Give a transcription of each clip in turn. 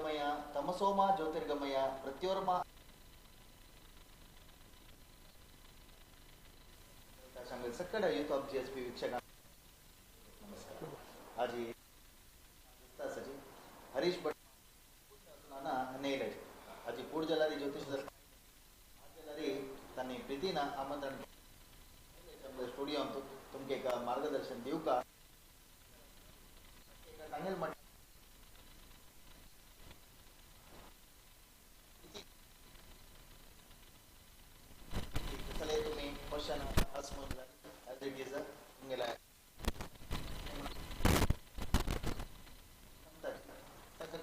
ज्योतिर्गमय तमसोमा ज्योतिर्गमय प्रत्योर्मा सांगेल सकड youth of GSP वीक्षक नमस्कार आज सचिव हरीश भट ना नेले आज पूड जलारी ज्योतिष जलारी तनी प्रीतीना आमंत्रण स्टुडियो अंतु तुमके एक मार्गदर्शन देऊ का सांगेल म्हण तुम्ही question ask as it is a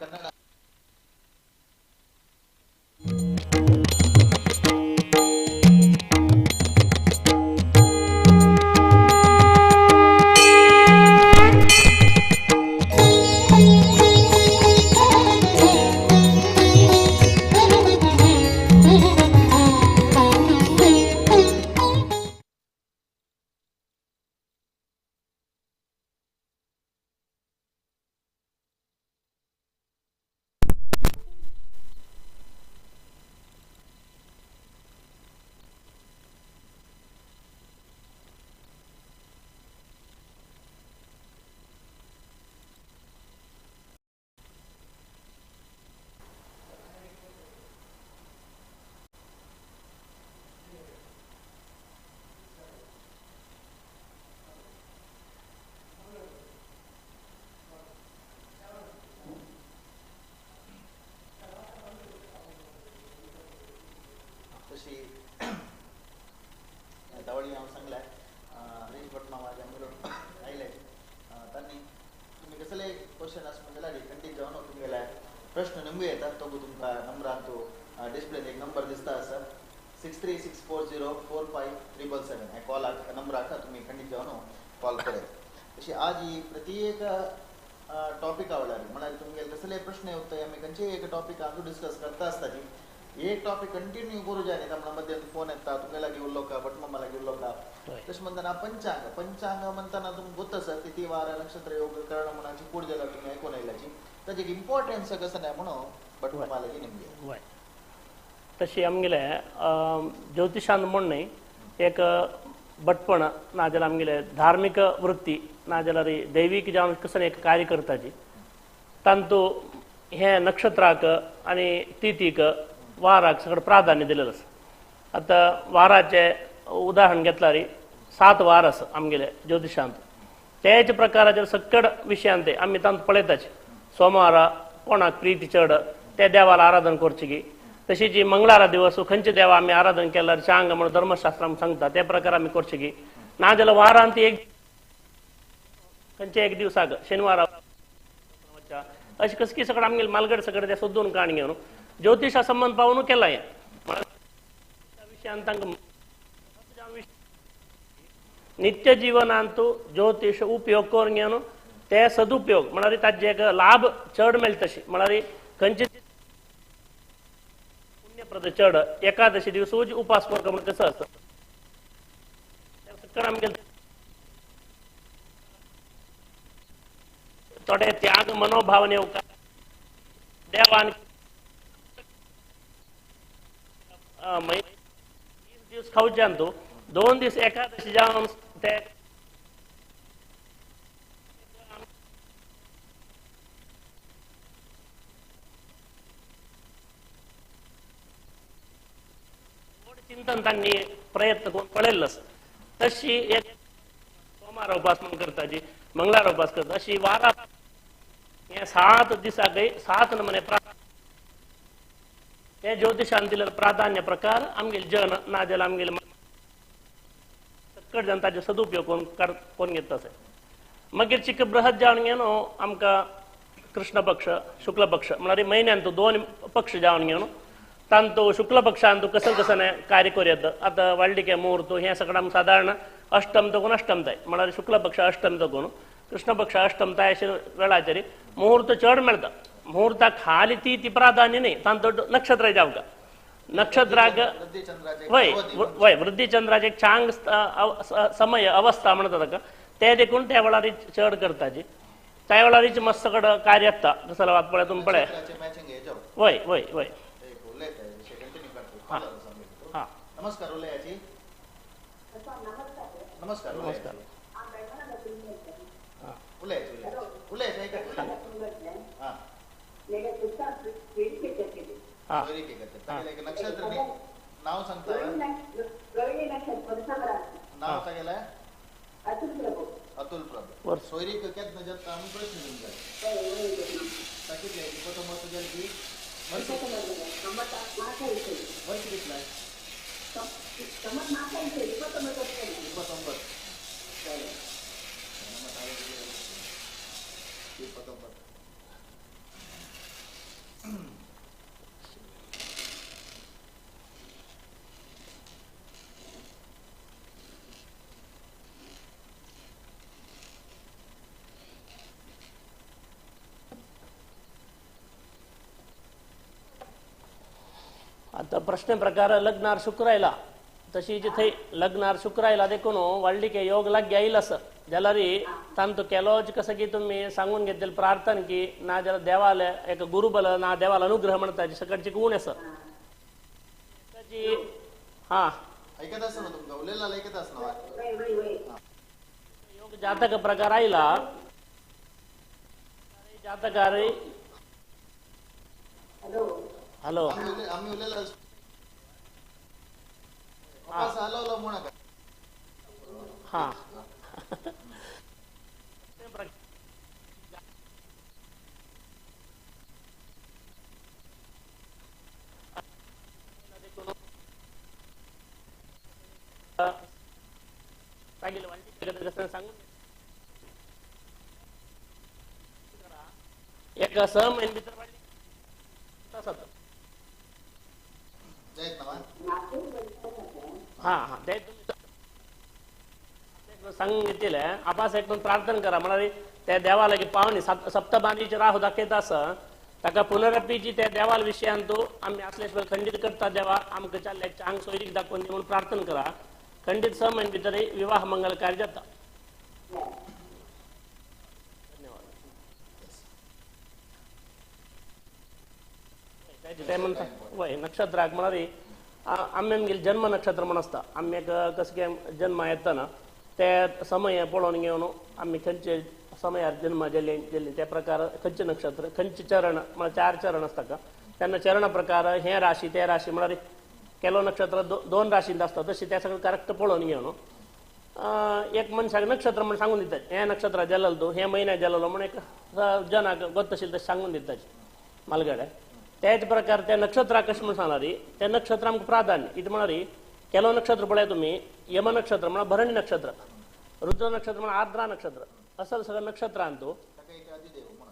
Kannada तशी तवळी हांव सांगल्यार हरीश भट माझ्या मुलं आयले त्यांनी तुम्ही कसले क्वेश्चन आसपास जाल्यार खंडीत जावन तुमगेल्या प्रश्न नंबर येतात तो तुमकां नंबरान तो डिस्प्लेन एक नंबर दिसता सर 6364045377 हे कॉलाक नंबराक तुम्ही खंडीत जावन कॉल करात तशी आज ही प्रत्येक टॉपिक आवडला म्हळ्यार तुमगे कसले प्रश्न येवताय आमी खंयचे एक टॉपिक आजू डिस्कस करता आसता ती एक टॉपिक कंटिन्यू करू जाय त्या मध्ये फोन येता तुमगेला घेऊन का भटमम्माला घेऊन का तशें म्हणताना पंचांग म्हणताना तुमकां गोत सर तिथी वार नक्षत्र योग कर्ण म्हणाची कूड जाल्यार तुमी आयकून आयल्याची ताची इम्पॉर्टन्स कसं नाही म्हणून भटमम्माला निमगे तशी आमगेले ज्योतिषांत म्हणणे एक भटपण नाजाल्यार आमगेले धार्मिक वृत्ती नाजाल्यार दैवीक जावन कसं एक कार्य करताची तांतू हे नक्षत्राक आनी तिथीक वाराक सगळं प्राधान्य दिलेलं आसा आता वाराचे उदाहरण घेतल्यार 7 वार आसा आमगेले ज्योतिषांत तेच प्रकाराचे सकड विशयांत आमी तांत पळयताचे सोमारा कोणाक प्रीती चड त्या देवाला आराधन करची गी तशी जी मंगळारा दिवस खंयचे देवा आमी आराधन केल्यार चांग म्हणून धर्मशास्त्रांत सांगता त्या प्रकार आमी करची गी नाजाल्यार वारांत एक खंयचे एक दिवसाक शेनवारा अशें कसकी सगळं आमगेले मालगड सगळें ते सोदून काण घेवन ज्योतिषा संबंध पावून केला हें विशयान तांकां नित्य जिवनांतू ज्योतिष उपयोग करून घेवन ते सदुपयोग म्हळ्यार ताजे एक लाभ चड मेळटा तशी म्हळ्यार खंयचे पुण्यप्रद चड एकादशी दिवसूच उपास करता म्हण कसं आसता सकड आमगेले थोडे त्याग मनोभावने देवान दिवस खावच्यान तू 2 दीस एकादशी जावन ते चिंतन तांणी प्रयत्न करून पळयल्लो आसा तशी एक सोमार उपास म्हणून करताची मंगळार उपास करता अशी वारा हे 7 दिसाक 7 नमुने हे ज्योतिषांत दिलेलं प्राधान्य प्रकार आमगेले जन नाजाल्यार आमगेले सकड जनताचे सदुपयोग करून घेता अशें मागीर चिक बृहत जावन घेवन आमकां कृष्ण पक्ष शुक्ल पक्ष म्हळ्यार म्हयन्यान 2 पक्ष जावन घेवन तांतू शुक्ल पक्षांत कसं कसं कार्य करूं आतां वाळडिके मुहूर्त हें सगळें आमकां सादारण अष्टम तकून अष्टमताय म्हळ्यार शुक्ल पक्ष अष्टम तकून कृष्ण पक्ष अष्टमताय अशें वेळाचेर मुहूर्त चड मेळटा मुहूर्ताक खाली ती प्राधान्य न्ही तांतो नक्षत्र जावका नक्षत्राक वय वृद्धी चंद्राचे एक चांग समय अवस्था म्हणटा ताका ते देखून त्या वेळार चड करताची त्या वेळार मस्त कार्य येता कसं पळय तुमी पळय वय वय वय एक उल्लेख आहे विषय कंटिन्यू करतो हा. कॉलर सांगितलं हा नमस्कार उल्लेयाची नमस्कार नमस्कार. हा उल्लेयाची ऐकत हा हा सोयरी के करते तागेला एक नक्षत्र नाव सांगता नाव तागेला अतुल प्रभू वर्ष. सोयरी के क्या नजर तामु प्रश्न घेऊन जाय सांगितले इपतो मत जल की वर्ष कितलाय 29 आता प्रश्न प्रकार लग्नार शुक्रायला तशी जिथे लग्नार शुक्रायला देखून वाढलिके योग लाग येईल असं ज्याला री तांतू केलोच कसं की तुम्ही सांगून घेतलेलं प्रार्थना की ना ज्याला देवाला एक गुरुबल ना देवाला अनुग्रह म्हणतात सकडची गुण असं त्याची हा ऐकत असं ना तुमका उलेला ऐकत असणार योग जातक प्रकार आईला जातकार हॅलो आम्ही उलेला वापस आलो म्हणा का हा सांगून एक सह महिने भितर जयत नवा हा हा ते सांगितलेलं आपास एक प्रार्थना करा म्हणाली त्या देवाला की पावणी सप्तबाणीचे राहू दाखयता असं ताका पुनरपीची त्या देवाल विषयान तो आम्ही असल्याशिवाय खंडित करता देवा आमक चालल्याच्या अंग सोयरीक दाखवून म्हणून प्रार्थना करा खंडित 6 महिने भितर विवाह मंगल कार्य जाता धन्यवाद म्हणता वय नक्षत्राक म्हणारी आम्ही जन्म नक्षत्र म्हण असता आम्ही एक कसं काय जन्म येताना त्या समय पळोवन घेवन आम्ही खंयचे समयार जन्म जेले जेले त्या प्रकार खंयचे नक्षत्र खंयचे चरण म्हळ्यार 4 चरण असता का त्यांना चरण प्रकार हे राशी ते राशी म्हणारी केलो नक्षत्र 2 राशींत असता तशी त्या सगळं करेक्ट पळोवन घेवन एक मनशाक नक्षत्र म्हणून सांगून दितात हे नक्षत्र जलल तू हे महिन्यात जललो म्हणून एक जनाक गोत्तशील तशें सांगून दितात मालगड्या त्याच प्रकार त्या नक्षत्राक कशें म्हणून सांगणारी त्या नक्षत्र आमकां प्राधान्य इथं म्हणारी केलो नक्षत्र पळय तुम्ही यम नक्षत्र म्हणा भरणी नक्षत्र रुद्र नक्षत्र म्हणा आर्द्रा नक्षत्र असं सगळं नक्षत्र आणतो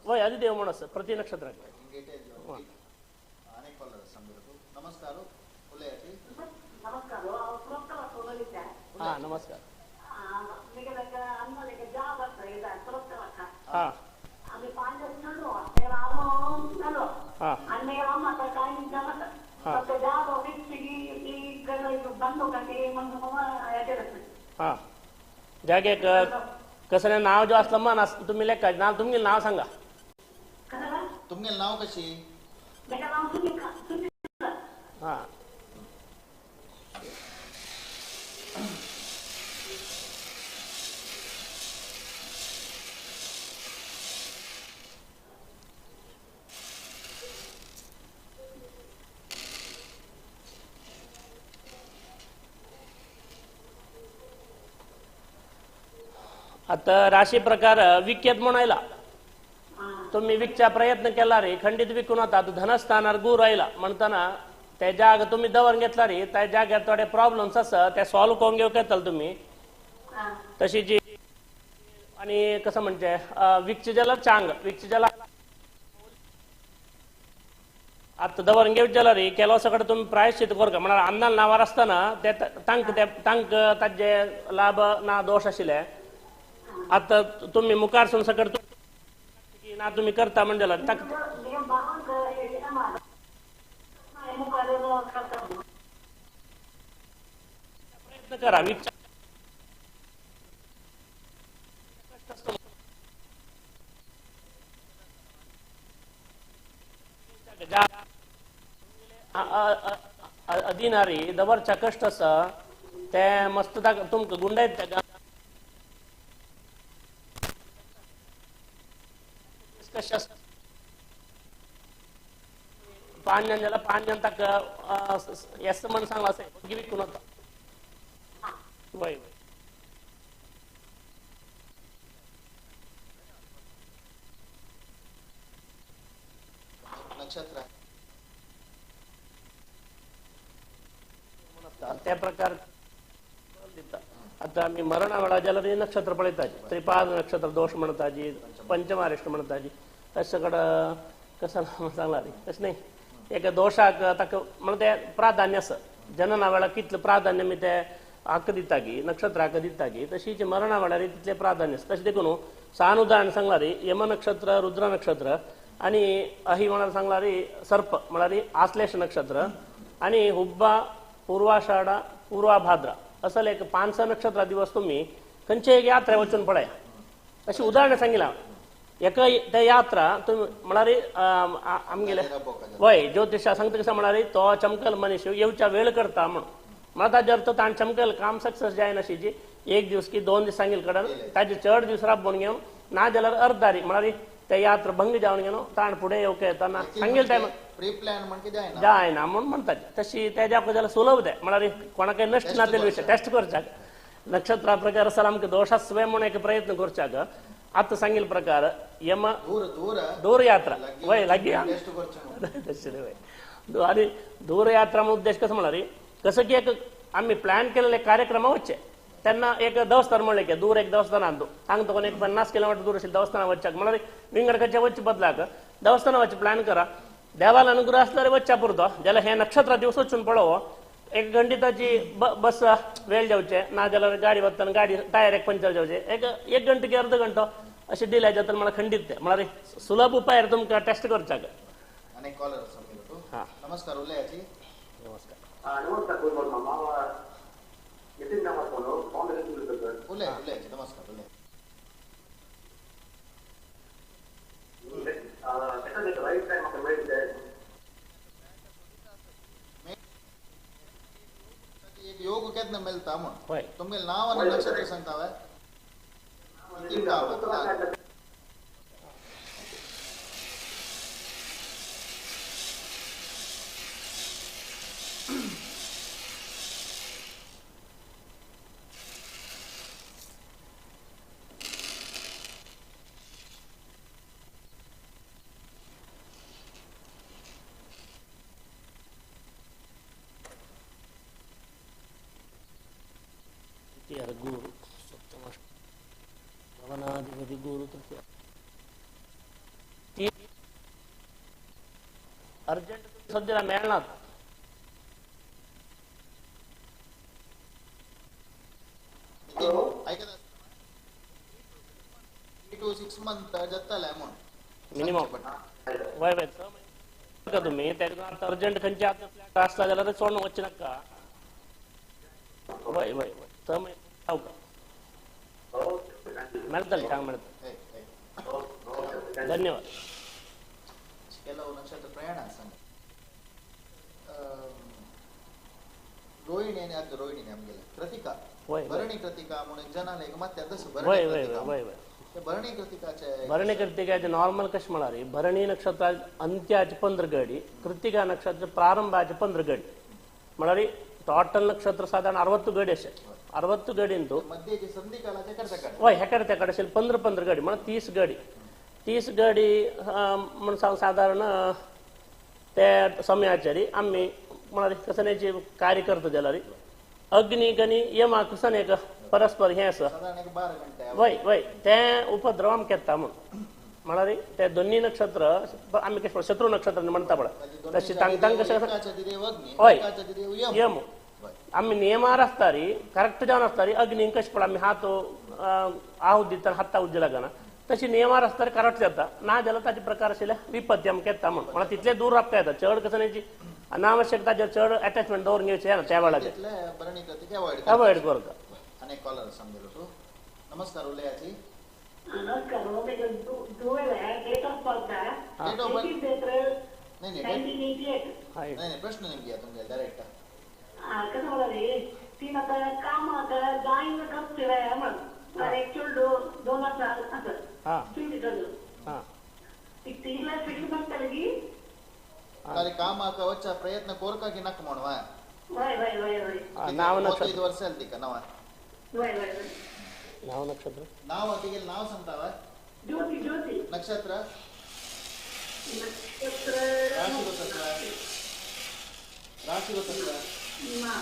वय अधिदेव म्हणून असं प्रति नक्षत्राक अनेक कॉलर सांगतो नमस्कार उल्लेयाची हा नमस्कार हा हा हा जागे कसं नाव जो असलं मन तुम्ही लेखा नाव तुम्ही नाव सांगा तुमगे नाव कशी हा आता राशी प्रकार विक्यत म्हणायला तुम्ही विकचा प्रयत्न केला रे खंडित विकून होता धनस्थानार गुर राहिला म्हणताना त्या जाग तुम्ही दवरून घेतला रे त्या जाग्यात थोडे प्रॉब्लेम्स असं त्या सॉल्व करून घेऊ येताल तुम्ही तशी जी आणि कसं म्हणजे विकचे जला चांग विकचे जला आता दवरून घेऊ जला रे केलो सगळं तुम्ही प्रायश्चित करू का म्हणा अन्नाला नावार असताना त्या तांक ताजे लाभ ना दोष आशिल्ले आता तुम्ही मुखारसून सकट ना तुम्ही करता म्हणजे प्रयत्न करा विचार अदिनारी दवर चकष्ट आसा ते मस्त तुमकां गुंडायत तेका डिस्कशन पांच जण जाल्यार पांच जण ताका येस म्हण सांगला अशें गिवीक करून वता वय नक्षत्र त्या प्रकार दिता आता आमी मरणा वेळा जाल्यार हे नक्षत्र पळयताची त्रिपाद नक्षत्र दोष म्हणटाची पंचमारिष्ट म्हणटाची तशें कडेन कसं सांगला रे तशें न्ही एका दोशाक ताका म्हणून ते प्राधान्य आसा जनना वेळार कितलें प्राधान्य आमी ते हाका दिता की नक्षत्राक दिता की तशीच मरणा वेळार तितलें प्राधान्य आसा तशें देखून सान उदाहरण सांगला रे यम नक्षत्र रुद्र नक्षत्र आणि अही म्हणाल सांगला रे सर्प म्हळ्यार आश्लेष नक्षत्र आणि हुब्बा पूर्वाषाढा पूर्वाभाद्रा असं एक 5 नक्षत्रा दिवस तुम्ही खंयचे एक यात्रे वचून पळया अशी उदाहरण सांगितला एका त्या यात्रा तुम्ही म्हळ्यार आमगेले वय ज्योतिषा सांगता कसं म्हळ्यार तो चमकल मनीस येवच्या वेळ करता म्हणून मला ताजे अर्थ ताण चमकल काम सक्सेस जायना जी 1 दिवस की 2 दीस सांगिल कडेन ताजे चड दीस राबून घेवन ना जाल्यार अर्धारी म्हळ्यार ते यात्रा भंग जावन गेलो ताण फुडें येवंक येतना सांगिल टायम प्री प्लॅन म्हणजे जायना म्हणून म्हणतात तशी तेज्या जाल्यार सुलभ ते म्हळ्यार कोणाकय नश्ट नातेल विशय टेस्ट करच्याक नक्षत्रा प्रकार आसा आमकां दोशास्वे म्हणून एक प्रयत्न करच्याक आतां सांगिल प्रकार यम दूर यात्रा वय लागी तशें वय आनी दूर यात्रा उद्देश कसं म्हळ्यार कसं की एक आमी प्लॅन केलेले कार्यक्रम वच्चे तेन्ना एक देवस्थान म्हणलें की दूर एक देवस्थान आसा हांगा तकून एक 50 किलोमीटर दूर आशिल्लें देवस्थान वच्चाक म्हळ्यार विंगडकाचे वच्चे बदलाक देवस्थान वच्चे प्लॅन करा देवाला अनुग्रह असल्यार वच्चा पुरतो जाल्यार हे नक्षत्रा दिवस वचून पळोवो एक घंटिताची बस वेळ जावचे ना जाल्यार गाडी वतना गाडी टायर एक पंचर जावचे एक घंटे की अर्ध घंटो अशें डिले जाता म्हळ्यार खंडीत ते म्हळ्यार सुलभ उपाय तुमकां टेस्ट करच्याक अनेक कॉलर हां नमस्कार उलयाची नमस्कार नमस्कार गुड मॉर्निंग मामा नितीन नमस्कार फोन उलयाची नमस्कार त्याचा राईट टाइम म्हाका मेळटा एक योग केन्ना मेळटा म्हण हय तुमगेलें नांव आनी नक्षत्र सांगता वय तीन गांव गुरु भवनाधिपति गुरु अर्जंट सध्या मेळनात 3 to 6 मंथ जातले म्हण मिनिमम वय वय का तुम्ही त्याच्यात अर्जंट खंयचे आता फ्लॅट आसला जाल्यार ते सोडून वच्चे नाका वय वय वय समय मेळटलें सांग मेळटलें धन्यवाद ಕೆಲವು ನಕ್ಷತ್ರ ಪ್ರಯಾಣ ಸಂಘ ರೋಹಿಣಿ ಅದು ರೋಹಿಣಿ ನಮಗೆ ಕೃತಿಕಾ ಭರಣಿ ಕೃತಿಕಾ म्हणून जनाला एक ಮತ್ತೆ ಅದस वय वय वय वय भरणी कृतिकाचे भरणी कृतिकाचे नॉर्मल कशें म्हळ्यार भरणी नक्षत्रा अंत्याचे 15 घडी कृतिका नक्षत्र प्रारंभाचे 15 घडी म्हळ्यार टोटल नक्षत्र साधारण 60 घडी अशें 60 घडींतू मध्येचे संधी काळाचे करता वय हेकडे तेकडे असेल 15 घडी म्हळ्यार 30 घडी म्हण साधारण ते समयाचेर आमी म्हळ्यार कसनेची कार्य करता जाल्यार अग्नीक आनी यमाक कसन एक परस्पर हे आसा साधारण 12 घंटे वय वय ते उपद्रव आमकां येता म्हळ्यार ते दोन्ही नक्षत्र आमी कशें शत्रू नक्षत्र म्हणटा पळय तशी तांकां कशें हय यम आमी नियमार आसता री करेक्ट जावन आसता री अग्नीक कशें पळय आमी हात आहूत दितना हाता उज्ज लागना तशी नियमार आसता री करेक्ट जाता ना जाल्यार ताचे प्रकार आशिल्ले विपत्ती आमकां येता म्हळ्यार तितले दूर रावता येता चड कसनेची अनावश्यक ताजेर चड अटॅचमेंट दवरून घेवचें ना त्या वेळाचेर भरणी कृतिका अवॉइड करता अनेक कॉलर समजेलो तू नमस्कार उलयाची नमस्कार date of birth Date of birth. नाही नाही 1988 हाय नाही प्रश्न नेमकी आहे तुमच्या डायरेक्ट कसं मला रे तीन आता काम आता जाईन कसं मग ऍक्च्युअल 2000 असं हां तुम्ही ठरलं हां तिला फिटिंग ಮಾಡ್ತಾರಗಿ ಖಾಲಿ ಕಾಮ ಕವಚ ಪ್ರಯತ್ನ ಕೋರ್ಕಾಗಿ ನಕ್ ಮಾಡುವ ವೈ ವೈ ವೈ ವೈ नाव 35 नक्षत्र ವರ್ಷ ಅಲ್ದಿಕ ನಾವ ವೈ ವೈ ವೈ नाव नक्षत्र ನಾವು ಅತಿಗೆ ನಾವು ಸಂತಾವ ಜ್ಯೋತಿ ಜ್ಯೋತಿ ನಕ್ಷತ್ರ ನಕ್ಷತ್ರ ರಾಶಿ ಗೊತ್ತಲ್ಲ ರಾಶಿ ಗೊತ್ತಲ್ಲ ಮಾ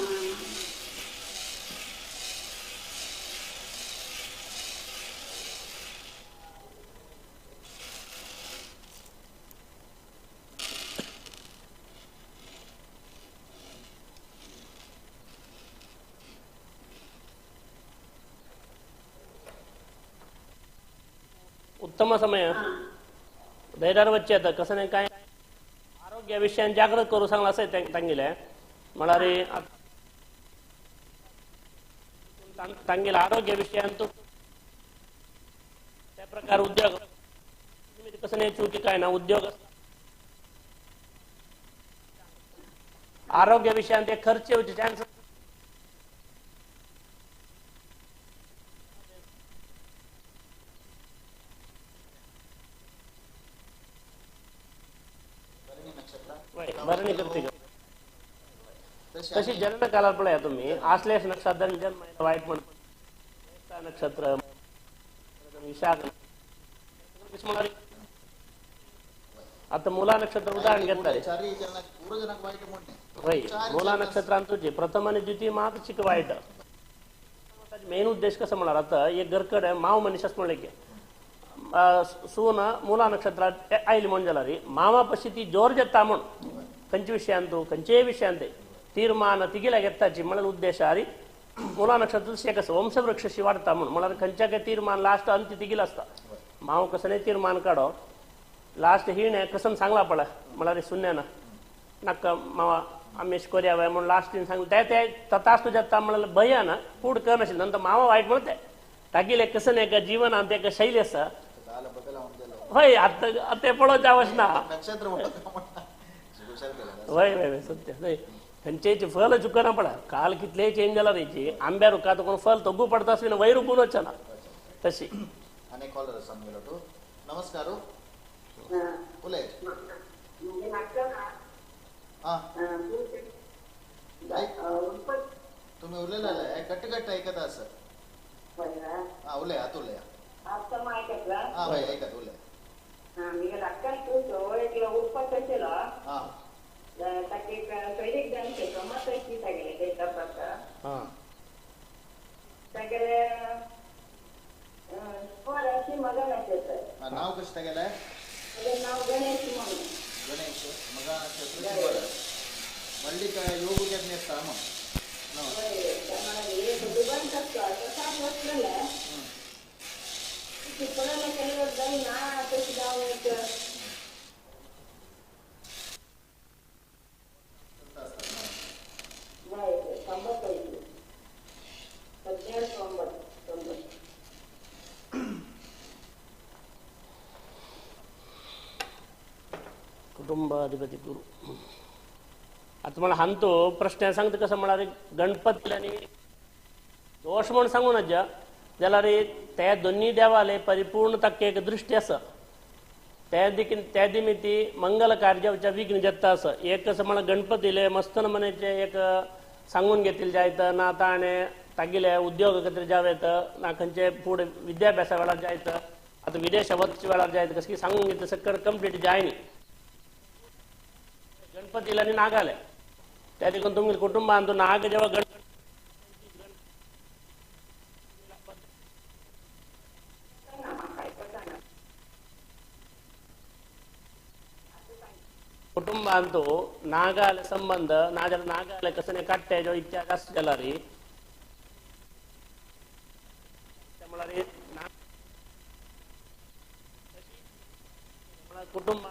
उत्तम समय धैर्यार वच्चे आता कसं नाही काय आरोग्य विषयान जागृत करू सांगला असं तांगिले मला रे तांगिला आरोग्य विषयान तो त्या प्रकार उद्योग कसं नाही चुकी काय ना उद्योग आरोग्य विषयान ते खर्च येऊचे चान्स ಭರಣಿ ನಕ್ಷತ್ರ भरणी करते का तशी तशी जन्म कालात पळया तुम्ही आश्लेष नक्षत्रात जन्म आहे, वाईट म्हणतो ज्येष्ठा नक्षत्र विशाख नक्षत्र. आता मुला नक्षत्र उदाहरण घेतलं चारी जन पूर्व जनक वाईट म्हणणे होय मुला नक्षत्रांतुचे प्रथम आणि द्वितीय मात चिक वाईट मेन उद्देश कसं म्हणणार आता एक गरकड आहे माव मनीषच म्हणले की सून मुला नक्षत्रात आयली म्हणून झाला रे मामा पशी ती जोर जेत्ता म्हणून कंचे विषयांतू कंचे विषयांते ತೀರ್ಮಾನ ತಿಗಿಲ ಗೆತ್ತಾಚಿ ಮಳಲ ಉದ್ದೇಶ ಅರಿ ಮೂಲ ನಕ್ಷತ್ರ शेकस वंशवृक्षशी वाढता म्हणून मला खंच्या काय तीर्मान लास्ट अंत तिगिल असता माव कसं नाही तीर्मान काढो लास्ट ही नाही कसं सांगला पडा मला रे शून्यानं नक्का मावा आम्ही कोऱ्यावय म्हणून लास्ट तीन सांग त्या त्या ततास तुझ्या मला भया ना पुढ कर नसेल नंतर मावा वाईट म्हणते टाकीले कसं नाही का जीवन आणि त्या शैली असं काल बदला म्हणते होय आता ते पडो जावस ना नक्षत्र हुशार केलं वय वय वय सत्य नाही खंचे फल चुकना पडा काल कितले चेंज झाला रे आंब्या रुका तो कोण फल तग्गू पडता असवी वैरू गुणच ना तशी अनेक कॉलर समजलो तो नमस्कार उले म्हणजे नाटक हा तुम्ही उरलेला कट्ट कट्ट ऐकत असं हा उले हात उले आता माहिती हा भाई ऐकत उले मी नाटकात तू एक उत्पत्त केला हा ताकि सैनिक दल के कमत की तगले देता पता हां तगले स्वराशी मगा नक्षत्र नाव कसं गेलाय अरे नाव गणेश म्हणून गणेश मगा नक्षत्र मल्लिका योग ज्ञान साम त्यामुळे हे दुबन करतो तसा म्हटलेला की पळायला केलं जाई ना तशी जाऊ एक कुटुंबाधिपती गुरु आता मला हानतो प्रश्न सांगतो कसं म्हणा रे गणपती आणि दोष म्हणून सांगू ना ज्याला रे त्या दोन्ही देवाले परिपूर्ण तक्के एक दृष्टी असं त्या निमित्ती मंगल कार्याच्या विघ्न जत्ता असं एक कसं म्हणा गणपतीले मस्त म्हणायचे एक सांगून घेतील जायचं ना आता आणि तागिले उद्योग एकत्र जावेत ना खंचे पुढे विद्याभ्यासा वेळा जायचं आता विदेशावरची वेळा जायचं कसं की सांगून घेतलं सगळं कंप्लीट जायनी गणपतीला आणि नागाले त्या ठिकाणी तुम्ही कुटुंब आणतो नाग जेव्हा गणपती कुटुंब आणतो नागाले संबंध नागाले कसं नाही काटते जो इच्छा जास्त झाला रे त्यामुळे रे कुटुंब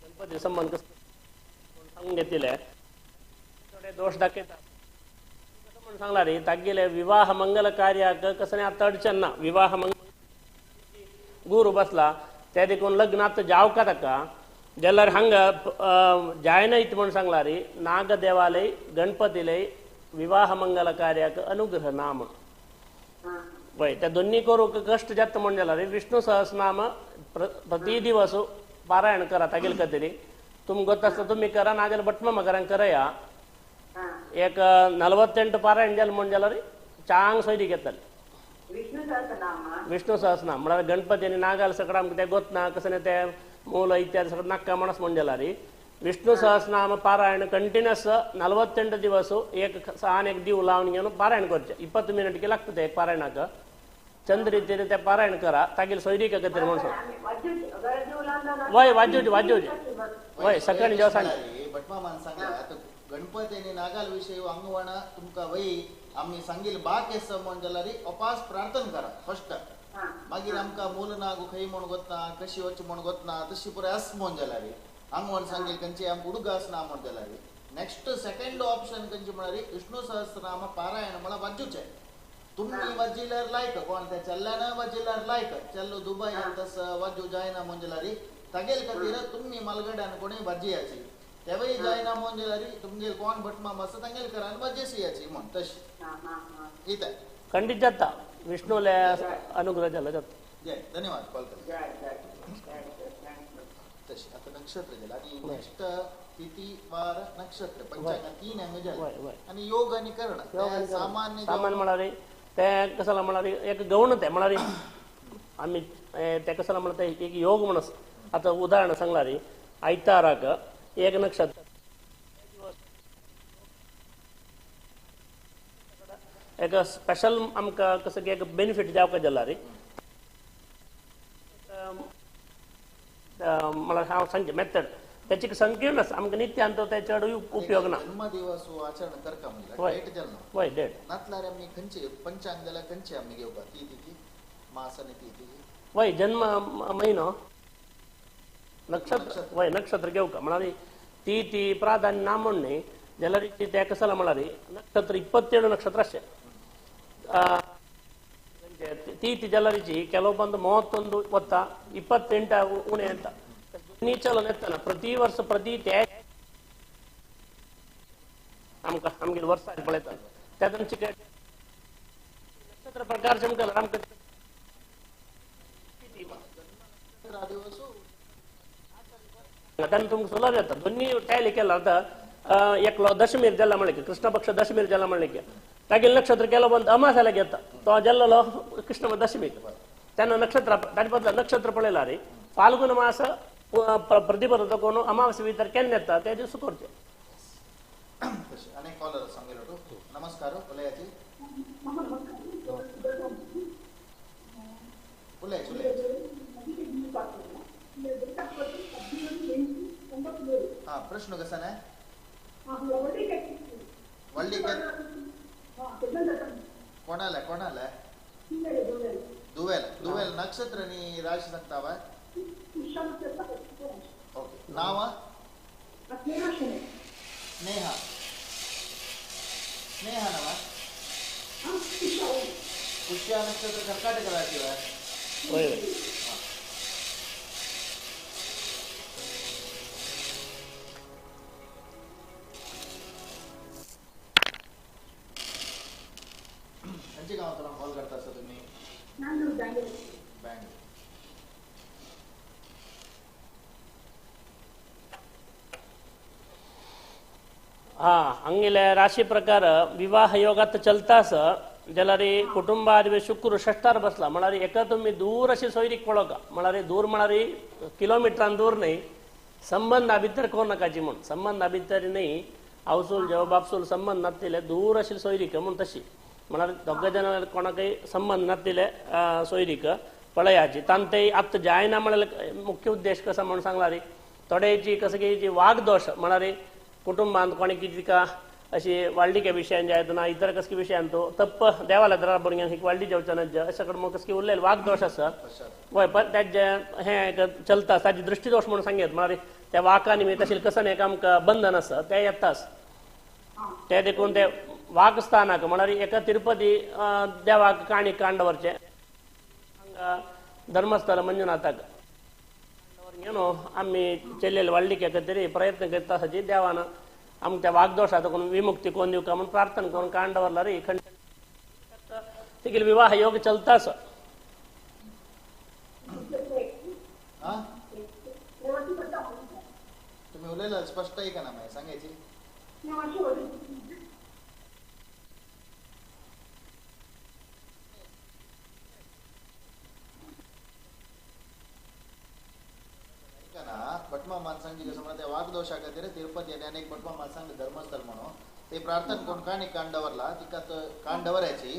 गणपती संबंध सांगून घेतील थोडे दोष दाखवतात म्हणून सांगला रे तागेले विवाह मंगल कार्याक कसं नाही आता अडचण ना विवाह मंगल गुरु बसला त्या देखून लग्नात जाव का ताका जाल्यार हांगा जायना इत म्हणून सांगला रे नाग देवालय गणपतीलय विवाह मंगल कार्याक अनुग्रह नाम वय त्या दोन्ही करूक कष्ट जास्त म्हणून जाला रे विष्णू सहस्रनाम प्रति दिवस पारायण करा तागेल कतरी तुम ಗೊತ್ತಸ್ತ तुम्ही करा नाजाल्यार भटमामा करांक करया एक 48 पारायण जाल म्हणून जाला रे चांग सोयरी घेतले विष्णू सहस्रनाम म्हळ्यार गणपती आनी नागाल सगळं आमकां तें गोतना कसं नाही ते मूल इत्यादी सगळं नाक्का म्हणस म्हणून जाला रे विष्णू सहस्रनाम पारायण कंटिन्यूस 48 दिवस एक सान एक दीव लावन घेवन पारायण करचे 20 मिनिट की लागतं एक पारायणाक चंद रीतीने ते पारायण करा तागेल सोयरी का कितें म्हणून वय वाजोवची वय सकाळी जेव्हा सांग भटमामान सांगला गणपती आणि नागाल विषयी अंगवणा तुमकां वय आम्ही सांगील बाक एस म्हण जाल्यार अपास प्रार्थना करा फर्स्ट मागीर आमकां मूल नागू खंय म्हण गोतना कशी वच म्हण गोतना तशी पुराय आस म्हण जाल्यार अंगवण सांगील खंयचे आमकां उडूक आसना म्हण जाल्यार नेक्स्ट सेकंड ऑप्शन खंयचे म्हळ्यार विष्णू सहस्रनाम पारायण म्हळ्यार वाजूचे तुम्ही वाजिल्यार लायक कोण ते चल्ल्यान वाजिल्यार लायक चल्लो दुबय तस वाजू जायना म्हण जाल्यार तागेल खातीर तुम्ही मालगड्यान कोणी वाजयाची तेवय जायना म्हण जाल्यार तुमगेल कोण भटमाम आसा तांगेल करा आनी वाजेसियाची म्हण तशी इथे खंडीत जाता विष्णूले अनुग्रह जाला जाता जय धन्यवाद कॉल केला तशी आता नक्षत्र गेला आणि नेक्स्ट तिथी वार नक्षत्र पंचांग 3 अंग झाले आणि योग आणि कर्ण सामान्य म्हणारे ते कशाला म्हणारे एक गौण ते म्हणारे आम्ही ते कशाला म्हणता एक योग म्हणस आता उदाहरण सांगला रे आयताराक एक नक्षत्र एक स्पेशल आमकां कसं की एक बेनिफिट जावपाक जाला रे म्हळ्यार हांव सांगचे मेथड त्याची संकीर्ण आसा आमकां नित्यान तो चड उपयोग ना जन्म दिवस आचरण करता म्हणजे डेट जल्म वय डेट नातल्यार आमी खंयचे पंचांग जाल्यार खंयचे आमी घेवपा ती तिथी मास आनी ती तिथी वय जन्म महिनो नक्षत्र वय नक्षत्र घेवका म्हळ्यार ती प्राधान्य ना म्हण न्ही जाल्यार ते कसाला म्हळ्यार नक्षत्र 27 नक्षत्र अशें ती जाल्यारीची ಕೆಲವೊಂದು 31 ಒತ್ತ 28 ಉಣೆ ಅಂತ ನೀಚಲ ನೆತ್ತನ ಪ್ರತಿ ವರ್ಷ ಪ್ರತಿ ಟ್ಯಾಗ್ आमगे वर्ष पळयता त्यातून नक्षत्र प्रकार आमकां त्यानं तुमकां सोलर येता दोन्ही टायल केला आता एकलो दशमीर जल्ला म्हणले की कृष्ण पक्ष दशमीर जल्ला म्हणले की तागेल नक्षत्र केलो बंद अमासाला घेता तो जल्लो कृष्ण दशमी त्यानं नक्षत्र ताजे बदला नक्षत्र पळयला रे फाल्गुन मास प्रतिपद कोण अमावास्ये भितर केन्ना येता त्या दिवस करचे अनेक कॉलर सांगेलो नमस्कार उलयाची हा प्रश्न कसा नाही वल्ली कोणाला दुवेल नक्षत्र आणि राशी सांगतावा ओके नाव स्नेहा नवा पुष्या नक्षत्र कर्काटक राशी होय त्यांच्या गावातला कॉल करता असं तुम्ही बँगलोर हा हंगिले राशी प्रकार विवाह योगात चलतास जाल्यार कुटुंबाद शुक्र षष्ठार बसला म्हळ्यार एका तुम्ही दूर अशी सोयरीक पळोवका म्हळ्यार दूर म्हळ्यार किलोमिटरान दूर न्ही संबंधा भितर कोण नाकाची म्हण संबंधा भितर न्ही आवसूल जेव्हा बापसूल संबंध नासले दूर अशी सोयरीक म्हण तशी म्हळ्यार दोग जण कोणाकय संबंध नासले सोयरीक पळयाची तांते आत्ता जायना म्हळ्यार मुख्य उद्देश कसा म्हणून सांगला रे थोड्याची कसं की जी वागदोष म्हळ्यार कुटुंबांत कोणी कितें अशी वाळडिके विशयान जायत ना इतर कसकी विशयान तो तप्प देवाला दरा भुरग्यांक ही वाळडी जेवचा नज अशे कडेन मग कसकी उरलेले वागदोष आसा वय पण त्याचे हे चलता ताजी दृष्टिदोष म्हणून सांगेत म्हळ्यार त्या वाकांनी तशें कसं एक आमकां बंधन आसा तें येताच ते देखून ते वाघस्थानाक म्हळ्यार एका तिरुपती देवाक काणी कांडवरचे धर्मस्थळ मंजुनाथाक घेवन आमी चेल्लेले वाडलीक एका तरी प्रयत्न करता आसाची देवान आमकां त्या वागदोशाचो कोण विमुक्ती कोण दिवका म्हणून प्रार्थना करून कांडवरला रे तिगेल विवाह योग चलता आसा. हा तुम्ही उलयलं स्पष्ट ऐका ना मागीर सांगायची. ऐका ना भटमा माणसांची कसं म्हणा त्या वाघदोशा खातीर तिरुपती आणि अनेक भटमा माणसांक धर्मस्थळ म्हणून ते प्रार्थना करून काणी कांडवरला तिका कांडवराची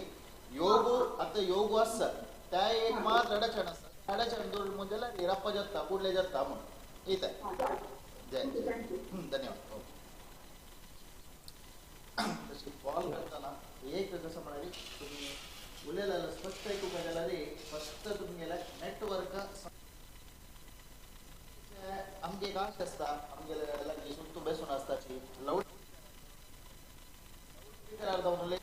योग आता योग आसा त्या एक मात अडचण आसा अडचण दूर म्हणजे रप्प जाता पुढले जाता म्हणून येत आहे. जय धन्यवाद. तशी कॉल करताना एक कसं म्हणाली तुम्ही उलयलेलं स्पष्ट ऐकू पाहिजे रे फक्त तुम्ही गेला नेटवर्क आमगे कास्ट असता आमगे सुट्टू बेसून असताची लाऊड स्पीकर अर्धा म्हणले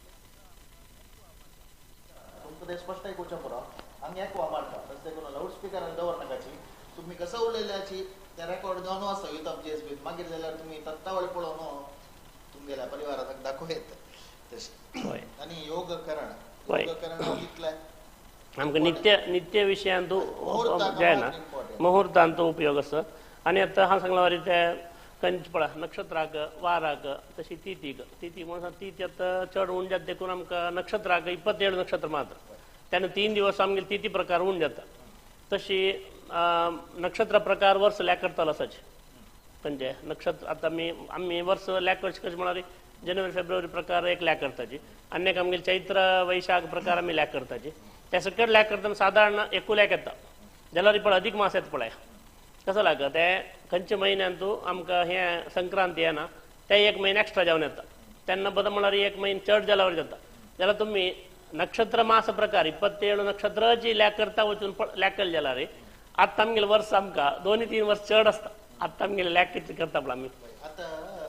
तुमचं ते स्पष्ट ऐकूच्या पुरा आम्ही एक वापरता रस्ते करून लाऊड स्पीकर दवर नकाची तुम्ही कसं उलयल्याची त्या रेकॉर्ड जावन आसा युथ JSB मागीर जाल्यार तुम्ही तत्तावळ पळोवन तुमगेल्या परिवाराक दाखोयत तशें. आनी योग करण कितलें आमकां नित्य विशयांतू जायना मुहूर्तांतू उपयोग आसा. आनी आतां हांव सांगला वरी ते खंयचे पळय नक्षत्राक वाराक तशी तिथी म्हणून तिथी आतां चड उण जाता देखून आमकां नक्षत्राक 27 नक्षत्र मात्र तेन्ना 3 दिवस आमगेले तिथी प्रकार उण जाता. तशी नक्षत्र प्रकार वर्स लॅक करतालो आसाचे खंयचे नक्षत्र आतां आमी वर्स लॅक करचे कशें म्हळ्यार जानेवारी फेब्रुवारी प्रकार एक लॅक करताची आनी आमगेले चैत्र वैशाख प्रकार आमी लॅक करताची. त्या सकट लॅक करतना सादारण एकू लॅक येता जाल्यार पळय अधिक मास येता पळय कसं लाग ते खंयच्या म्हयन्यांतू आमकां हें संक्रांती येना ते एक म्हयने एक्स्ट्रा जावन येता तेन्ना बदल म्हळ्यार एक म्हयने चड जाल्यार जाता जाल्यार तुमी नक्षत्र मास प्रकार 27 नक्षत्र जी लॅक करता वचून लॅक केले जाल्यार आतां आमगेले वर्स आमकां 2-3 वर्स चड आसता. आतां आमगेले लॅक कितले करता पळय आमी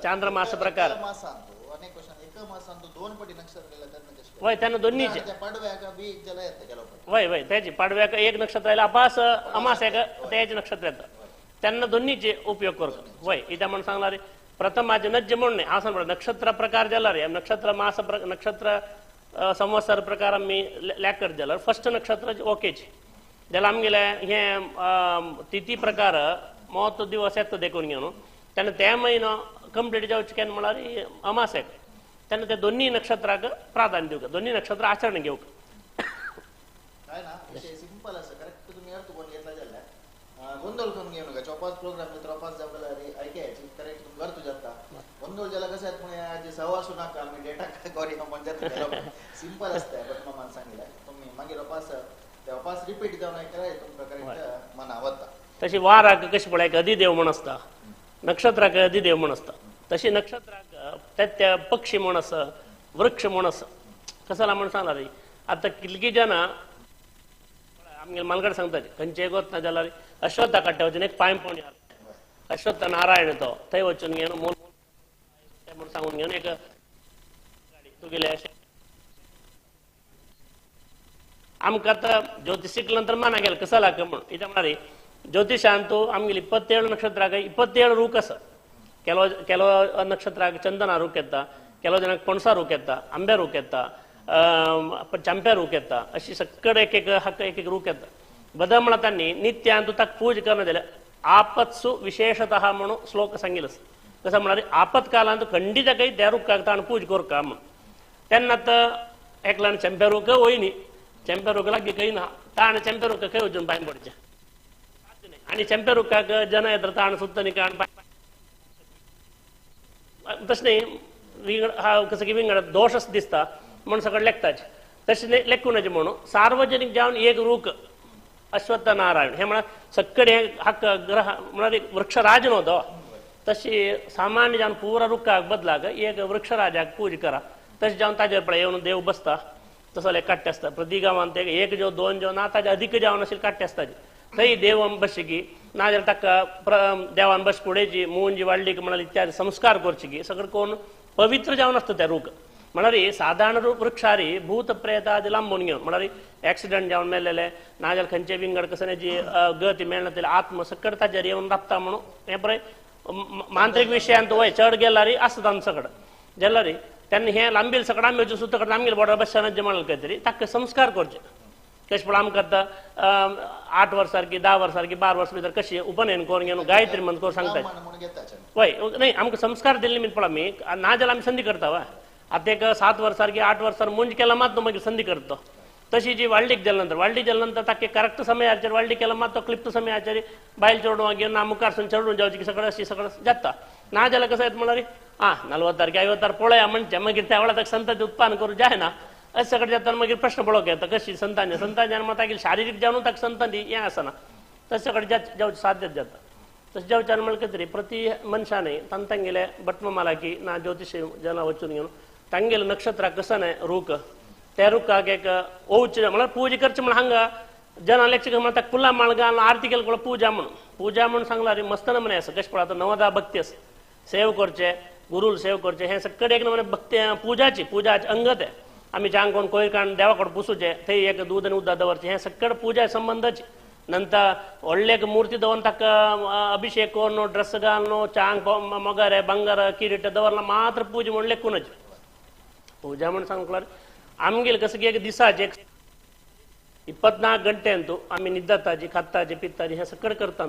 चांद्र मास प्रकार वय तेन्ना दोनीचे वय तेजे पाडव्याक एक नक्षत्र आयला अपास अमास्याक तेजे नक्षत्र येता तेन्ना दोनीचे उपयोग करता. वय इत्या म्हणून सांगला रे प्रथमाचे नज्य म्हणून हांव सांगता नक्षत्र प्रकार जाल्यार नक्षत्र मास नक्षत्र संवत्सर प्रकार आमी लॅक करता जाल्यार फर्स्ट नक्षत्र ओकेचे जाल्यार आमगेले हे तिथी प्रकार महत्व दिवस येता देखून घेवन तेन्ना ते म्हयनो कंप्लीट जावचे केन्ना म्हळ्यार अमास्याक तेन्ना त्या दोन्ही नक्षत्राक प्राधान्य दिवका दोन्ही नक्षत्र आचरण घेवका. काय ना विषय सिंपल आसा करेक्ट तुम्ही अर्थ कोण घेतला जाल्यार गोंधळ करून घेऊ नका चौपास प्रोग्राम मित्र तपास जावं जाल्यार ऐकायची करेक्ट तुम्ही अर्थ जाता गोंधळ जाल्यार कशें आसा पूण आज सहवासू नाका आमी डेटा करी म्हणजे सिंपल आसता बट मामान सांगितलं तुम्ही मागीर अपास रिपीट जावन ऐकल्यार तुमकां करेक्ट मना वता. तशी वाराक कशी पळय अधिदेव म्हण आसता नक्षत्राक अधिदेव म्हण आसता तशी नक्षत्राक त्या पक्षी म्हण आसा वृक्ष म्हण आसा कसं म्हण सांगला रे आतां कितलीं जाणां आमगे मालगड सांगता खंयचेय गोत जाल्यार अश्वत्था काडटा वचून एक पांय पळोवन अश्वत्थ नारायण तो थंय वचून घेवन मोल म्हण सांगून घेवन एक तुगेले आमकां आतां ज्योतिशीक नंतर माना गेलें कसं लाग म्हण इत्या म्हळ्यार ज्योतिशांतू आमगेली 27 नक्षत्राक 27 रूख आसा. केलो नक्षत्राक चंदना रूख येता केलो जणांक पणसा रूख येता आंब्या रूख येता चांप्या रूख येता अशी सकड एक हक्क एक रूख येता. बदल म्हणा तांणी नित्यान तूं ताका पूज करना जाल्यार आपत्सु विशेषतः म्हणून श्लोक सांगिल्लो आसा कसं म्हळ्यार आपत्कालांत खंडितकय त्या रुखाक ताण पूज करता म्हण तेन्ना आतां एकल्यान चंप्या रूख वयनी चंप्या रूख लागीं खंय ना ताण चंप्या रूख खंय वचून पांय पडचें आनी चंप्या रुखाक जन येता ताण सुत्त न्ही कारण तशें न्ही कसं की विंगड दोश दिसता म्हण सकट लेखताचे तशें लेखूनाचे म्हणून सार्वजनीक जावन एक रूख अश्वत्थ नारायण हे म्हळ्यार सक्कड हे हक्क ग्रह म्हळ्यार एक वृक्षराज न्हू तो तशी सामान्य जावन पुरा रुखाक बदलाक एक वृक्षराजाक पूज करा तशें जावन ताजेर पळय येवन देव बसता तसो काडटे आसता प्रति गांवांत एक जो दोन जो ना ताजे अधिक जावन अशें काडटे आसता थंय देव बसची की नाजाल्यार ताका देवान बस फुडेची मून जी वाडली की म्हणाली इत्यादी संस्कार करचे की सगळें कोण पवित्र जावन आसता त्या रूख म्हळ्यार साधारण वृक्षारी भूत प्रेतादी लांबून घेवन म्हळ्यार ऍक्सिडेंट जावन मेलेले नाजाल्यार खंयचे विंगड कसण्याची गती मेळना आत्म सकट ताजेर येवन राबता म्हणून हे पळय मांत्रीक विशयांत वय चड गेल्यार आसता आमचे कडेन जाल्यार तेन्ना हे लांबील सकट आंब्याचे सुद्दां कडेन आमगेले बॉर्डर बसच्यान जे म्हणलें खंय तरी ताका संस्कार करचे कशें पळय आमकां आतां 8 वर्सां की 10 वर्सां की 12 वर्सां भितर कशी उपनयन करून घेवन गायत्री म्हणून करून सांगता वय नाही आमकां संस्कार दिल्ले मी पळय आमी नाजाल्यार आमी संधी करता वा आता एक 7 वर्सां की 8 वर्सां मुंज केला मात तो मागीर संधी करता तशी जी वाळडीक गेल्या नंतर ताका करेक्ट समयाचेर वाळडी केला मात तो क्लिप्त समयाचेर बायल चेडूं घेवन ना मुखारसून चडून जावची की सगळें अशी सगळें जाता ना जाल्यार कसं येता म्हळ्यार 40 की 50 पळया म्हणचे मागीर त्या वेळार ताका संतांचें उत्पादन करूं जायना अशें सगळें जाता मागीर प्रश्न पळोवंक येता कशी संतांचे मात तागेली शारिरीक जावन ताका संतांनी हें आसना तशें सगळें जावचें साध्य जाता तशें जावच्यान म्हळ्यार कितें तरी प्रति मनशाने तांगेले बट्टमालाकी ना ज्योतिश जना वचून घेवन तांगेले नक्षत्र कसं नाही रूख त्या रुखाक एक ओवचे म्हळ्यार पूजा करचे म्हण हांगा जन लेक्चर म्हणटा फुलां माळगां आरती केली पूजा म्हणून सांगल्यार मस्त नमने आसा कशें पळय आतां 90 भक्ती आसा सेव करचे गुरुल सेव करचे हे सगळे एक नमने भक्ती पुजाचे अंगत आहे आमी चांग कोण कोयर काण देवा कडेन पुसूचे थंय एक दूद आनी उदक दवरचे हे सगळे पुजा संबंधाचे नंतर व्हडले मूर्ती दवरून ताका अभिषेक करून ड्रेस घालून चांग मोगारे बंगार किरीट दवरला मात्र पूजा म्हण लेखूनच पूजा म्हण सांगल्यार आमगेले कसं की एक दिसाचे 24 गंटेंतू आमी न्हिदताची खाताची पित्ताची हे सगळें करता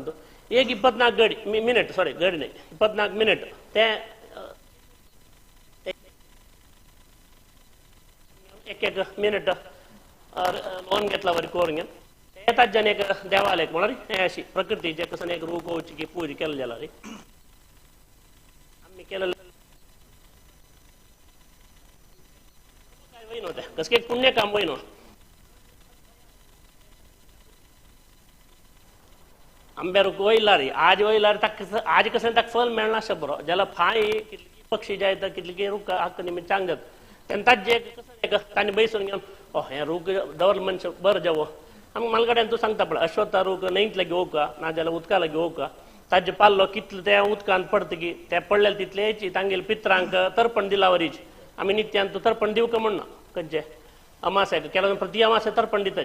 एक 24 मिनिट सॉरी घडी नाही 24 मिनिट ते एक मिनिट लोन घेतला वरी करून घेवन येतात जन एक देवालय म्हळ्यार हे अशी प्रकृतीचे कसं एक रूख होवची की पूजा केलें जाल्यार आमी केलें वयनो ते कसं एक पुण्य काम वयनो आंब्यार वयला रे आज वयला ताका आज कसं ताका फल मेळना शबरो जाल्यार फाय कितली पक्षी जायता कितली रूख हक्क निमित्त चांग जाता तेन्ना ताजे कसं तांणी बैसून घेवन हे रूख दवरले मनशां बरें जावो आमकां मालगड्यान तूं सांगता पळय अश्वत्था रूख न्हंयतले घेवं का नाजाल्यार उदकाला घेवं का ताजे पाल्लो कितलो त्या उदकान पडतकी ते पडलेले तितले यायची तांगेले पित्रांक तर्पण दिला वरीच आमी नित्यान तूं तर्पण दिवं म्हणना खंयचे अमास्याक केल्या प्रति अमासे तर्पण दितात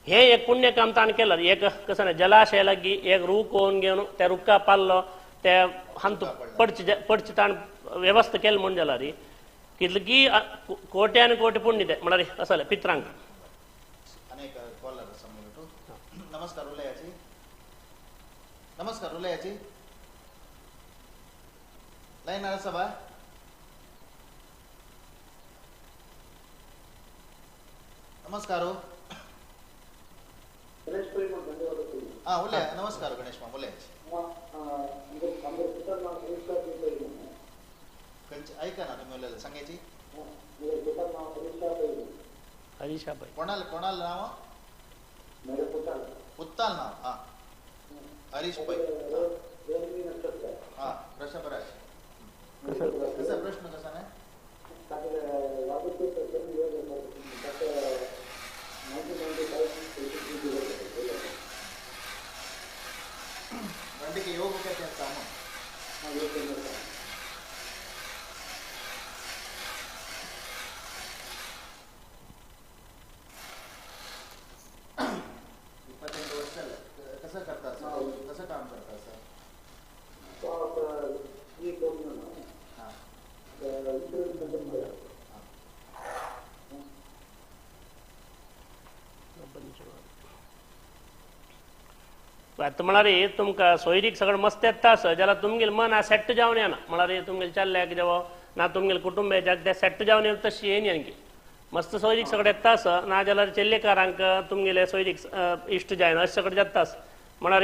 हे एक पुण्य काम ताणें केल्यार एक कसं नाही जलाशय लागी एक रूख कोवन घेवन त्या रुखा पाल्लो ते हांतू पडचे ताणें वेवस्था केली म्हण जाल्यार कितली कोट्यान कोटी पुण्य ते म्हळ्यार असले पित्रांक अनेक कॉलर नमस्कार उलयाची नमस्कार उलयाची लाईन आसा बा नमस्कार उलया नमस्कार गणेश माम उलयाची ऐका ना तुम्ही उलयला सांगायची हरीशाबाई कोणाला नाव पुत्ताल नाव हा हरीश भाई हा प्रश्न बरा कसा प्रश्न कसा नाही गंडीके योग कहते हैं काम कसं करता कसं काम करता सर आता म्हळ्यार तुमकां सोयरीक सगळें मस्त येता आसा जाल्यार तुमगेलें मन सेट जावन येना म्हळ्यार तुमगेले चल्ल्याक जेवो ना तुमगेले कुटुंबाच्याक ते सेट जावन येवन तशी येयना की मस्त सोयरीक सगळें येता आसा ना जाल्यार चेल्लेकारांक तुमगेले सोयरीक इश्ट जायना अशें सगळें जाता आसा म्हळ्यार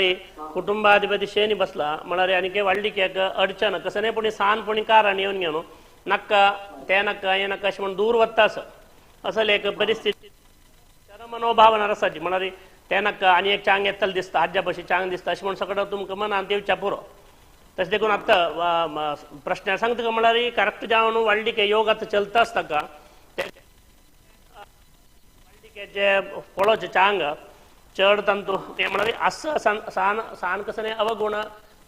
कुटुंबाधिपती शेणी बसला म्हळ्यार आनी व्हडली एक अडचण कसं नाही पूण सानपणी कारान येवन घेवन नक्का ते नक्का हे नक्का अशें म्हणून दूर वता आसा असले एक परिस्थिती मनोभावना रसाची म्हळ्यार ते नक्का आनी एक चांग येतले दिसता हाज्या भशेन चांग दिसता अशें म्हणून सगळें तुमकां मनान येवच्या पुरो तशें देखून आतां प्रश्न सांगता म्हळ्यार करेक्ट जावन व्हडली योग आतां चलता आसता का व्हडलीकेचे फळोचे चांग चड तंतू ते म्हळ्यार आस सान कसं नाही अवगुण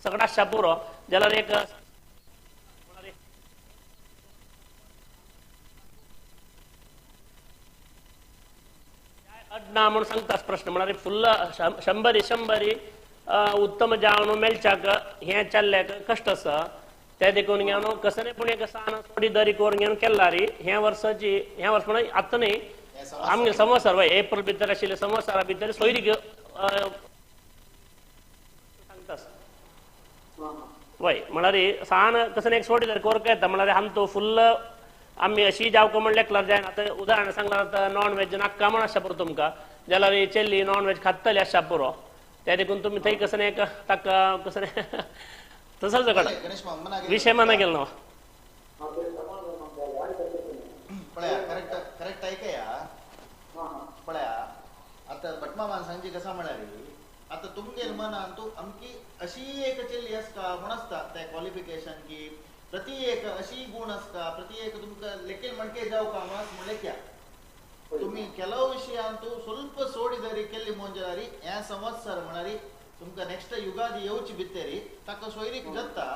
सगळं आसच्या पुरो जाल्यार एक ना म्हणून सांगताच प्रश्न म्हणारे फुल्ल शंभरी उत्तम जावन मेलच्याक हे चल्ल्याक कष्ट आसा ते देखून घेवन कसं नाही पण एक सान थोडी दरी करून घेवन केला रे ह्या वर्ष म्हणजे आता नाही आमगे संवत्सर वय एप्रिल भितर आशिल्ले संवत्सरा भितर सोयरीक सांगतास वय म्हणारे सान कसं एक सोडी दरी कोरक येता म्हणारे आम तो फुल्ल आम्ही अशी जावक म्हणल्यार जाय आता उदाहरण सांगला आता नॉन व्हेज नाक्का म्हण आसता पुरो तुमकां जाल्यार चेल्ली नॉन व्हेज खातली आसता पुरो त्या देखून तुम्ही थंय कसं एक ताका कसं तसंच गणेश मना विषय मना गेलो पळया करेक्ट ऐकया पळया आता भटमा माणसांची कसा म्हणाली आता तुमगेर मनान तू अमकी अशी एक चेल्ली आसता म्हण आसता त्या क्वालिफिकेशन की प्रति एक अशी गुण आसता प्रति एक तुमकां लेखेल मणके जावं कामास म्हणले क्या तुम्ही ಕೆಲವು ವಿಷಯ ಅಂತೂ ಸ್ವಲ್ಪ ಸೋಡಿದರಿ ಕೆಲ್ಲಿ ಮುಂಜಾರಿ ಯಾ ಸಂವತ್ಸರ म्हणारी तुमका नेक्स्ट युगादी येवची भितरी ताका सोयरीक जाता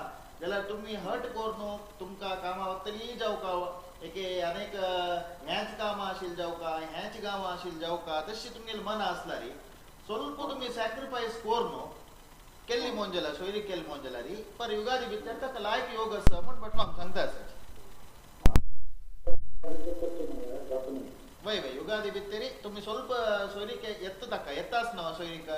जाल्यार तुम्ही हट करून तुमका कामा वतली जावका एके अनेक ह्याच कामां आशिल जावका ह्याच गांवां आशिल जावका तशी तुमगेल मन आसलारी ಸ್ವಲ್ಪ तुम्ही सॅक्रिफायस करून केल्ली मोंजला सोयरीक केल्ली मोंजलारी पर युगादी भितर ताका लायक योग आसा म्हण भटमाम सांगता आसा वय वय युगादी भितरी तुम्ही ಸ್ವಲ್ಪ सोयरीक ಎತ್ತ ತಕ್ಕ ಎತ್ತಾಸ್ ನವ सोयरीक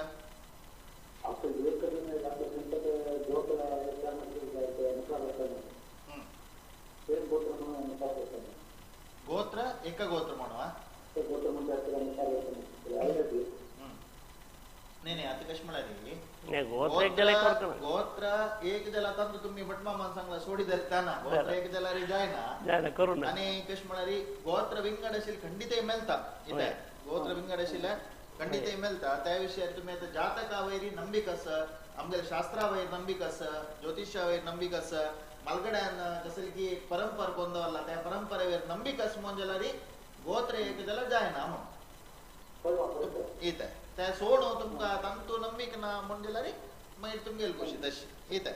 गोत्र एक गोत्र म्हणवा नाही आता कशी म्हणाली गोत्र एक जला ತಂದು तुम्ही भटमा मान सांगला सोडी धरताना गोत्र एक जला रे जायना करून आणि कशी म्हणाली गोत्र विंगड असेल खंडित मेलता इथे गोत्र विंगड असेल खंडित मेलता त्याविषयी तुम्ही आता जातकावैरी ನಂಬಿಕ आमगेल शास्त्रावैर ನಂಬಿಕ ज्योतिषावैर ನಂಬಿಕ मलगड्यान कसं की परंपर कोंदवला त्या परंपरेवर ನಂಬಿಕ मोंजलारी गोत्र एक जला जायना म्हणून इथे त्या सोड तुमका तंतू ನಂಬಿಕ ना मोंजलारी मग तुमगेल खुशी तशी इथे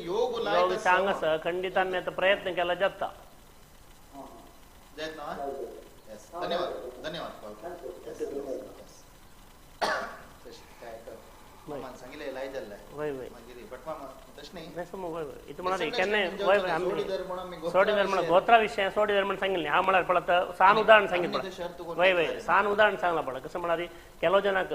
योग सांगस खंडितांनी आता प्रयत्न केला जाता धन्यवाद धन्यवाद सांगितलं लाय जाल्लाय वय वय मागीर भटमा तशनी इथं म्हणाले केन्ना वय वय आम्ही सोडीदार म्हणा गोत्रा विषय सोडीदार म्हणून सांगितले हा म्हणाल पडत सान उदाहरण सांगितलं वय वय सान उदाहरण सांगला पड कसं म्हणाली ಕೆಲವು ಜನಕ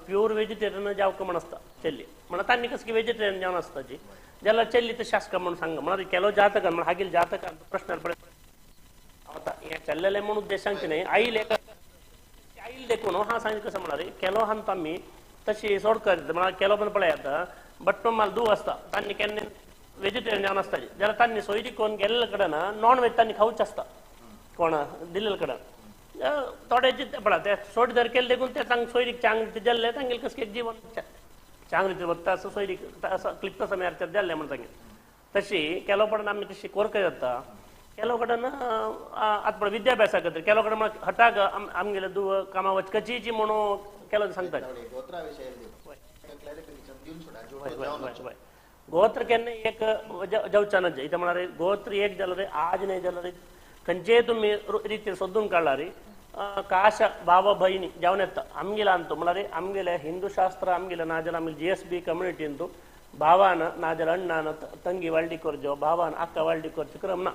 प्युअर व्हेजिटेरियन जावक म्हण आसता ಚೆಲ್ಲಿ म्हणा तांणी कसं की व्हेजिटेरियन जेवण आसता जी ज्याला ಚೆಲ್ಲಿ तर शास्त्र म्हणून सांग म्हणा ಕೆಲವು जातक म्हणा हागील जातक प्रश्न पडत आता या ಚೆಲ್ಲಲೆ म्हणून उद्देश सांगते नाही आईल देखून हा सांगितलं कसं म्हणाले ಕೆಲವು हंत आम्ही तशी सोड करीत म्हणा ಕೆಲವು पण पळयात बट मला दू असता तांणी केन्ना व्हेजिटेरियन जेवण आसता ज्याला तांणी सोयरी कोण गेलेल्या कडेन नॉन व्हेज तांणी खाऊच आसता कोण दिल्लेल्या कडेन थोडे पळा ते सोड जर केले देखून ते तांक सोयरीक चांगली जाल्ले तांगेल कसं जीवन चांगली वता असं सोयरीक असं क्लिप्त समयार जाल्ले म्हणून तांगेल तशी ಕೆಲವು पण आम्ही तशी कोरक जाता ಕೆಲವು कडेन आता पण विद्याभ्यासा खातीर ಕೆಲವು कडेन हटाक आमगेले दू कामा वचकची म्हणून ಕೆಲವು सांगतात गोत्र केन्ना एक जावचा नज इथं म्हणारे गोत्र एक जाल्यार रे आज नाही जाल्यार रे खंयचे तुम्ही रितीन सोदून काडला रे काश भाव भयणी जावन येता आमगेला अंतू म्हणारे आमगेले हिंदू शास्त्र आमगेले नाजाल्यार आमगे GSB कम्युनिटी अंतू भावान नाजाल्यार अण्णान ತಂಗಿ वाळडी करच्यो भावान आक्का वाळडी करच्यो क्रम ना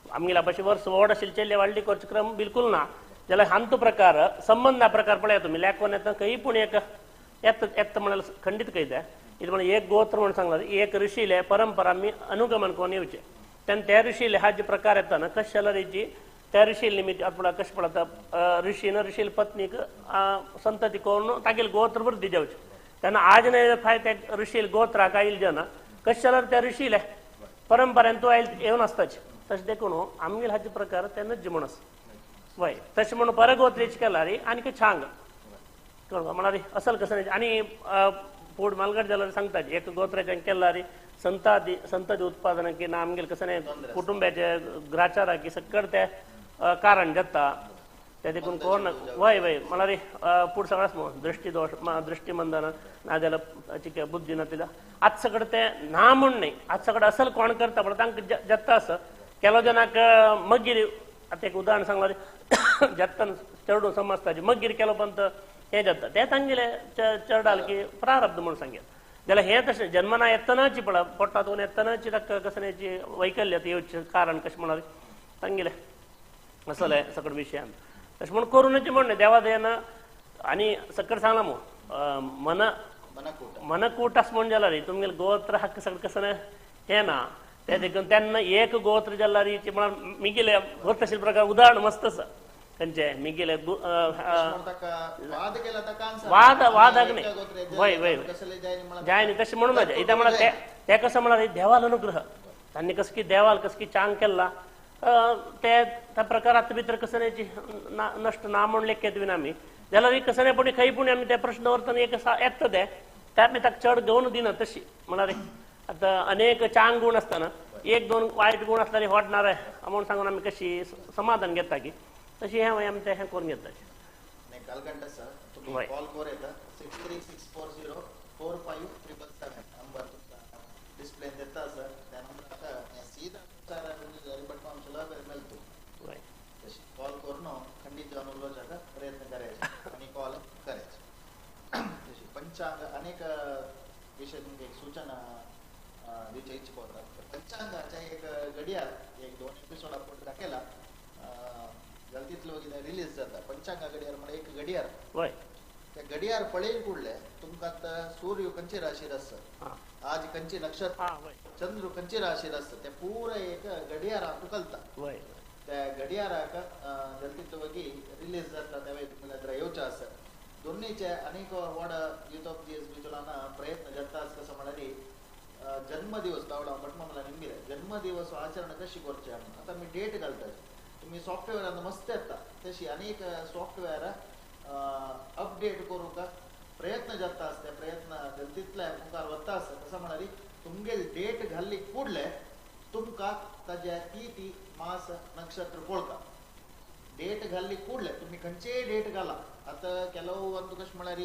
आमगेल्या भाशे वर्स व्हड आशिल्ले चेल्ले वाळडी करच्यो क्रम बिलकुल ना जाल्यार हांतो प्रकार संबंधा प्रकार पळया तुम्ही लेखोन येता खंय पूण एक येत म्हणाल खंडित कळटा ಇದು म्हणून एक गोत्र म्हणून सांगला एक ऋषीले परंपरा आम्ही अनुगमन करून येवचे तेन्ना त्या ऋषीले हा जे प्रकार येता ना कशा रीती त्या ऋषील निमित्त आपला कशें पडता ऋषीन ऋषील पत्नीक संतती करून तागेल गोत्र वृद्धी जावचे तेन्ना आज नाही फाय त्या ऋषील गोत्राक आयिल्ले जना कशा त्या ऋषीले परंपरेन तो आयल येवन आसताचे तशें देखून आमगेल हाचे प्रकार ते नज्ज म्हण आसा वय तशें म्हणून परगोत्रेच केला रे आनी छांग कळवा म्हणारे असल कसं आणि फूड मालगड जाल्यार सांगता एक गोत्राच्यान केला रे संतती उत्पादनाक ना आमगेल कसं नाही कुटुंबाचे ग्राचाराक सकट ते कारण जाता ते देखून कोण वय वय म्हणारे पूड सगळाच दृष्टीदोष दृष्टिमंदन नाजाल्यार चिके बुद्धी नतिला आज सगळं ते ना म्हण नाही आज सगळं असल कोण करता पण तांकां जत्ता आसा ಕೆಲವು ಜನಕ್ಕೆ ಮಗ್ಗಿರಿ आता एक उदाहरण सांगला जत्तन चरडून समजताची मगीर केलो पण हे जाता ते तांगेले चरडाल की प्रारब्ध म्हणून सांगेल त्याला हे तसे जन्मना येतनाची पडा पोटातून येतनाची कसण्याची वैकल्य येवचे कारण कशें म्हणाले तांगेले असले सकड विशयान तशें म्हण करूनची म्हणणे देवा दयेन आनी सकड सांगला मग मनकूट आस म्हण जाला रे तुमगेले गोत्र हक्क सगळं कसं हे ना ते देखून त्यांना एक गोत्र जाल्ला री म्हण मिगेले होत तशें प्रकार उदाहरण मस्त आसा खंयचे मिगेले वाद वादाक न्ही वय वय जाय न्ही तशें म्हणून नजा इता म्हळ्यार ते कसं म्हळ्यार देवाल अनुग्रह तांणी कसं की देवाल कसं की चांग केला ते त्या प्रकारात भितर कसं नष्ट ना म्हण लेखेत बीन आमी जाल्यार कसं पण खंय पूण आमी ते प्रश्न दवरतना एक येता ते त्या आमी ताका चड घेवन दिना तशी म्हळ्यार आता अनेक चांग गुण असताना एक दोन वायट गुण असल्यार होडणारे म्हणून सांगून आमी कशी समाधान घेता की तशी हे आमी ते करून घेता कॉल कोर येता 636404577 नंबर डिस्प्ले देता सर त्या नंबर सीधा हरिभट मेलतो तशी कॉल करून खंडित जावन उलोवपाक प्रयत्न करायचे आणि कॉल करायचे तशी पंचांग अनेक विषय तुमकां एक सूचना दिवची इच्छा पडटा पंचांगाच्या एक घडयाळ एक 2 एपिसोड आपण दाखयला गलतीतलो कितें रिलीज जाता पंचांगा घडयाळ म्हणून एक घडयाळ त्या घडयाळ पळयन कुडले तुमकां सूर्य खंयचे राशीर आसा आज खंयचे नक्षत्र चंद्र खंयचे राशीर आसा ते पुरो एक घडयाळ कळटा त्या घडयाळाक गलतीतलो वगी रिलीज जाता त्या वेळी तुमकां येवचें आसा दोन्हीचे अनेक व्हड यूथ ऑफ दीस भितरल्यान प्रयत्न करता कसं म्हळ्यार जन्मदिवस तावडा म्हटलं निमगे जन्मदिवस आचरण कशी करचे आता मी डेट घालतात तुम्ही सॉफ्टवेअर मस्त येता तशी अनेक सॉफ्टवेअर अपडेट करूंक प्रयत्न करता आसता प्रयत्न गलतीतले मुखार वता आसता कसं म्हळ्यार तुमगेली डेट घाल्ली फुडले तुमकां ताजे तिथी मास नक्षत्र कळटा डेट घाल्ली फुडले तुम्ही खंयचेय डेट घाला आता ಕೆಲವೊಂದು कशें म्हळ्यार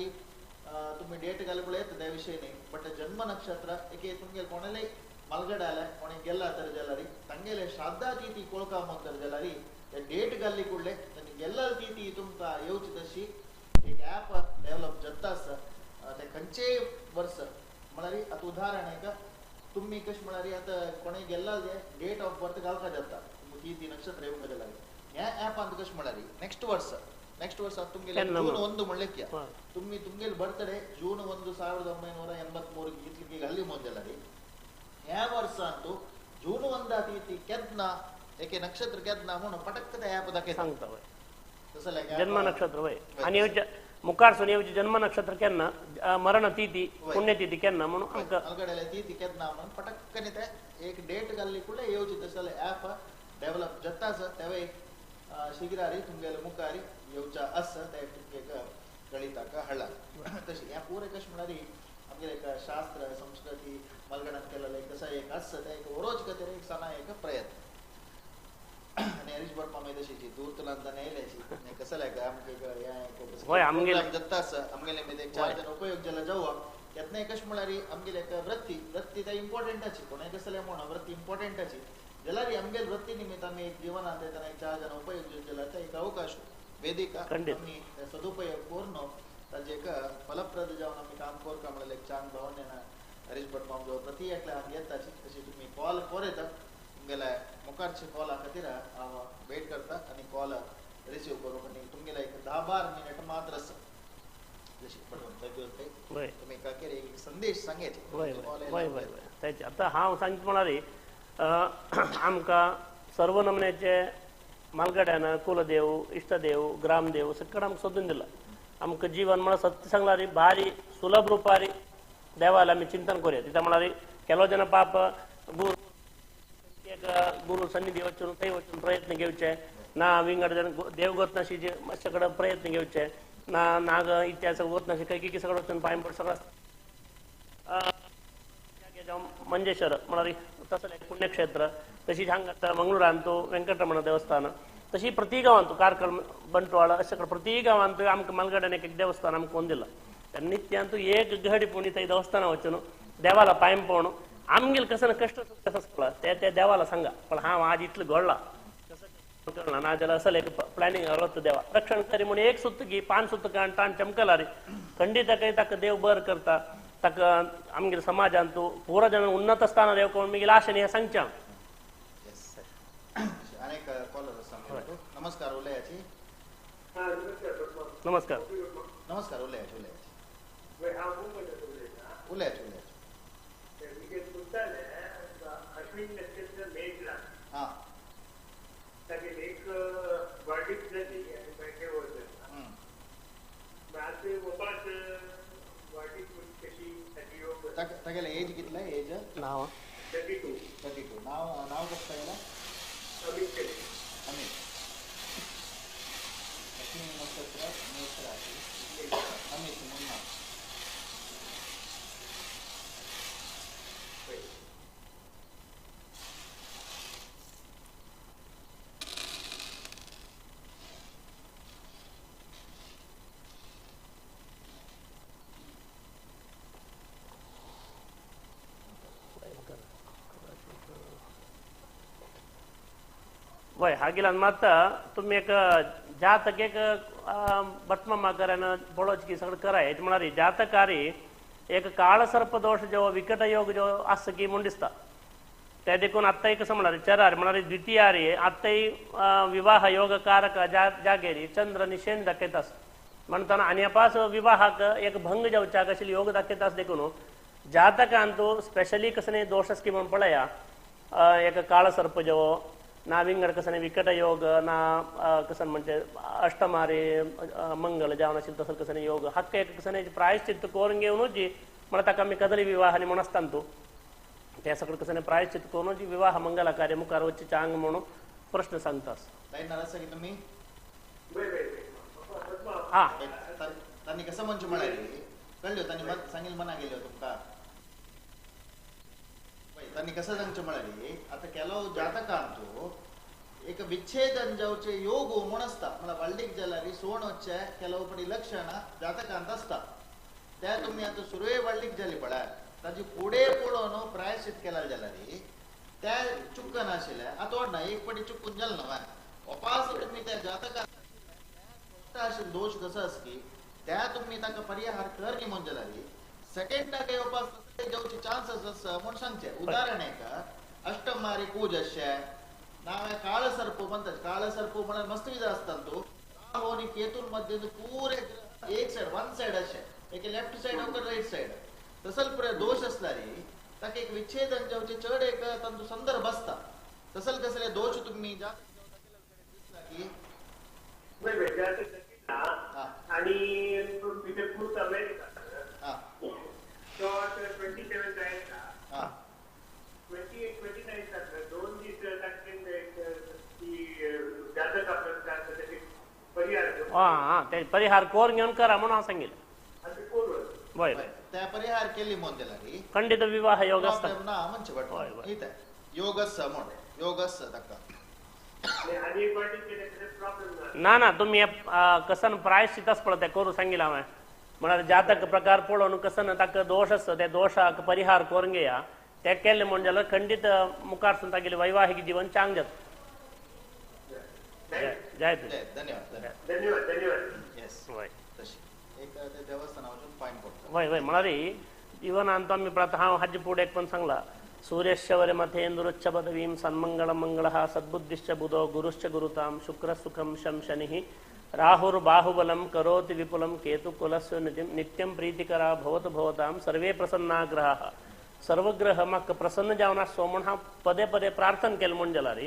तुम्ही डेट घाले पळय येता त्या विशय न्ही बट जन्म नक्षत्र एक तुमगे कोणाले मलगडाले कोणी गेला तर जाल्यार तांगेले श्राद्धा तिथी कळका म्हणतर जाल्यार ते डेट घाल्ली फुडले तांणी गेल्ला तिथी तुमकां येवची तशी एक ॲप डेव्हलप जाता आसा ते खंयचेय वर्स म्हळ्यार आतां उदाहरण एक तुम्ही कशें म्हळ्यार आतां कोणी गेल्ला डेट ऑफ बर्थ घालपाक जाता तिथी नक्षत्र येवंक जाल्यार ह्या ॲपांत कशें म्हळ्यार नेक्स्ट वर्स तुमगेले जून 1 म्हणले की तुम्ही तुमगेले बर्थडे जून 1 1983 इतली घाल्ली म्हणून जाल्यार ह्या वर्सांतू जून 1 तिथी केदना एके नक्षत्र केदना म्हणून पटक्क त्या ॲप दाखय सांगता तसं जन्म नक्षत्र वय आणि मुखारसून येवची जन्म नक्षत्र केन्ना मरण तिथी पुण्यतिथी केन्ना म्हणून अलगडे तिथी केदना म्हणून पटक्कने ते एक डेट घाल्ली फुडले येवची तसले ॲप डेव्हलप जाता आसा त्यावेळी शीघ्रारी तुमगेले मुखारी येवच्या आसा ते तुमगे गणिताक हाडला तशी ह्या पुरे कशें म्हळ्यार आमगे एक शास्त्र संस्कृती मलगडान केलेलो एक तसा एक आसा ते एक ओरोज खातीर एक सना एक प्रयत्न आनी हरीश भट मामी तशीची दूरतुलांतल्यान येयल्याची कसं लायक आमगे जाता आसा आमगेले एक 4 जण उपयोग जाला जावं यातनं कशें म्हळ्यार आमगेले एक वृत्ती ते इम्पॉर्टंटाची कोणाय कसले म्हणून वृत्ती इम्पॉर्टंटाची जाल्यार आमगेले वृत्ती निमित्त आमी एक जिवनांत येतना एक 4 जण उपयोग जाल्यार ते एक अवकाश वेदिका आमी सदुपयोग करून ताजे एक फलप्रद जावन आमी काम करता म्हणल्यार एक चांग भावनेन हरीश भट मामजो प्रति एकल्या येताची तशी तुम्ही कॉल करेता तुमगेल्या मुखारचे कॉला खातीर हांव वेट करता आनी कॉल रिसीव करूंक आनी तुमगेल्या एक 10-12 मिनिट मात्र आसा जशी पटवून तुम्ही काकेर एक संदेश सांगेचे आता हांव सांगता म्हळ्यार आमकां सर्व नमन्याचे मालगड्यान कुलदेव इष्टदेव ग्रामदेव सकट आमकां सोदून दिला आमकां जीवन म्हळ्यार सत्य सांगल्यार भारी सुलभ रुपारी देवाला आमी चिंतन करूया कित्याक म्हळ्यार केलो जन पाप गुरु सन्निधी वचून थंय वचून प्रयत्न घेवचे ना विंगड देव गोतनाशी मातशे कडेन प्रयत्न घेवचे ना नाग इत्यादी गोतनाशी कैकी सगळं वचून पांयपट सगळं मंजेश्वर म्हळ्यार तसलें पुण्यक्षेत्र तशीच हांगा मंगळुरांत तूं वेंकटरमण देवस्थान तशी प्रति गांवांत कारकळ बंटवाळ अशे प्रति गांवांत आमकां मालगड्यान एक देवस्थान आमकां कोण दिलां नित्यान एक घडी पुणी थंय देवस्थानां वचून देवाला पांयपण आमगेले कसं कष्ट आसता ते देवाला सांगा पण हांव आज इतलें घडलां नाजला असल एक प्लॅनिंग होतं देवा रक्षण करी म्हणून एक सुत्त की 5 सुत्त काण ताण चमकला रे खंडित काही ताक देव बर करता ताक आमगे समाजान तू पूरा जन उन्नत स्थान देव कोण मी आशेने हे सांगच्या अनेक कॉलर सांगतो नमस्कार उलयाची नमस्कार नमस्कार उलयाची हा तागेला एज कितला एज नाव 32 नाव कसं तागेला अमित लक्ष्मी नक्षत्र मेष राशी अमित मुन्ना वय हागिला मत तुम्ही एक जातक एक बटमा करायनं बोळोच की सगळं कराय म्हणारी जातकारी एक काळसर्प दोष जो विकट योग जो असं की मुंडिस्ता त्या देखून आत्ताही कसं म्हणारे चरार म्हणारे द्वितीयारी आत्ताही विवाह योग कारक जागेरी चंद्र निषेध दाखयतास म्हणताना आन्यापास विवाहाक एक भंग जावच्या कशी योग दाखयतास देखून जातकांतू स्पेशली कसं नाही दोषच की म्हणून पळया एक काळसर्प जो ना विंगड कसं विकट योग ना कसं म्हणजे अष्टमारे मंगल जावन असेल तसं कसं योग हक्क एक कसं प्रायश्चित्त करून घेऊन जी मला ताका मी कदली विवाह आणि म्हणून असताना तू त्या सगळं कसं प्रायश्चित्त करून जी विवाह मंगला कार्य मुखार वच्चे चांग म्हणून प्रश्न सांगतास की तुम्ही हा त्यांनी कसं म्हणजे म्हणाले कळलं त्यांनी सांगेल मना गेलो तुमका त्यांनी कसं सांगचे म्हणाले आता ಕೆಲವು ಜಾತಕಾಂತೂ एक विच्छेदन जावचे योग म्हण असता मला वाल्डिक जलारी सोण वच्चे ಕೆಲವು पडी लक्षण जातकांत असतात त्या तुम्ही आता सुरवे वाल्डिक झाली पडा ताजी पुढे पळोन प्रायश्चित केला जालारी त्या चुक्कन आशिल्ल्या आता ना एक पडी चुकून जाल ना उपास तुम्ही त्या जातकांत आशिल दोष कसं असकी त्या तुम्ही ताका परिहार कर नी म्हण जालारी सेकंड काही उपास जाऊची चान्सेस असं म्हणून सांगते उदाहरण आहे का अष्टमारी पूज अशे नावे काळसर्प म्हणतात काळसर्प म्हणून मस्त विधा असतात तो राहू आणि केतून मध्ये पुरे एक साइड वन साइड अशे एक लेफ्ट साइड और राइट साइड तसल पुरे दोष असलारी ताका एक विच्छेदन जाऊचे चढ एक तंतु संदर्भ असता तसल कसले दोष तुम्ही की आणि तिथे खूप अमेरिका So 27 days, 28-29 दोन दिवस जातक परिहार कोर घेऊन करा म्हणून सांगितलं वय त्या परिहार केली म्हणून दिला खंडित विवाह योग ना म्हणजे इथे योगस म्हण योगस तक्का ना ना तुम्ही कसं प्रायश्चितच पडत करू सांगितलं म्हणा जातक प्रकार पळोवन कसं ताका दोष असतो त्या दोषाक परिहार करून घेया त्या केले म्हणजे जाल्यार खंडित मुखार सुद्धा गेले वैवाहिक जीवन चांग जात जय धन्यवाद येस वय एक देवस्थानावरून पॉइंट पडतो वय वय म्हणारी इवन आणतो आम्ही प्रथा हा हज पुढे एक पण सांगला सूर्यश्चवरे मथेंद्रुच्च पदवीं सन्मंगळं मंगळः सद्बुद्धिश्च बुधो गुरुश्च गुरुतां शुक्र सुखं शं शनिः राहुर्बाहुबलं करोति विपुलं केतुकुलस्य नित्यं प्रीतिकरा भवतु भवतां सर्वे प्रसन्ना ग्रहाः सर्वग्रह म्हाका प्रसन्न जावना सो म्हण हांव पदे पदे प्रार्थना केलें म्हण जाल्यार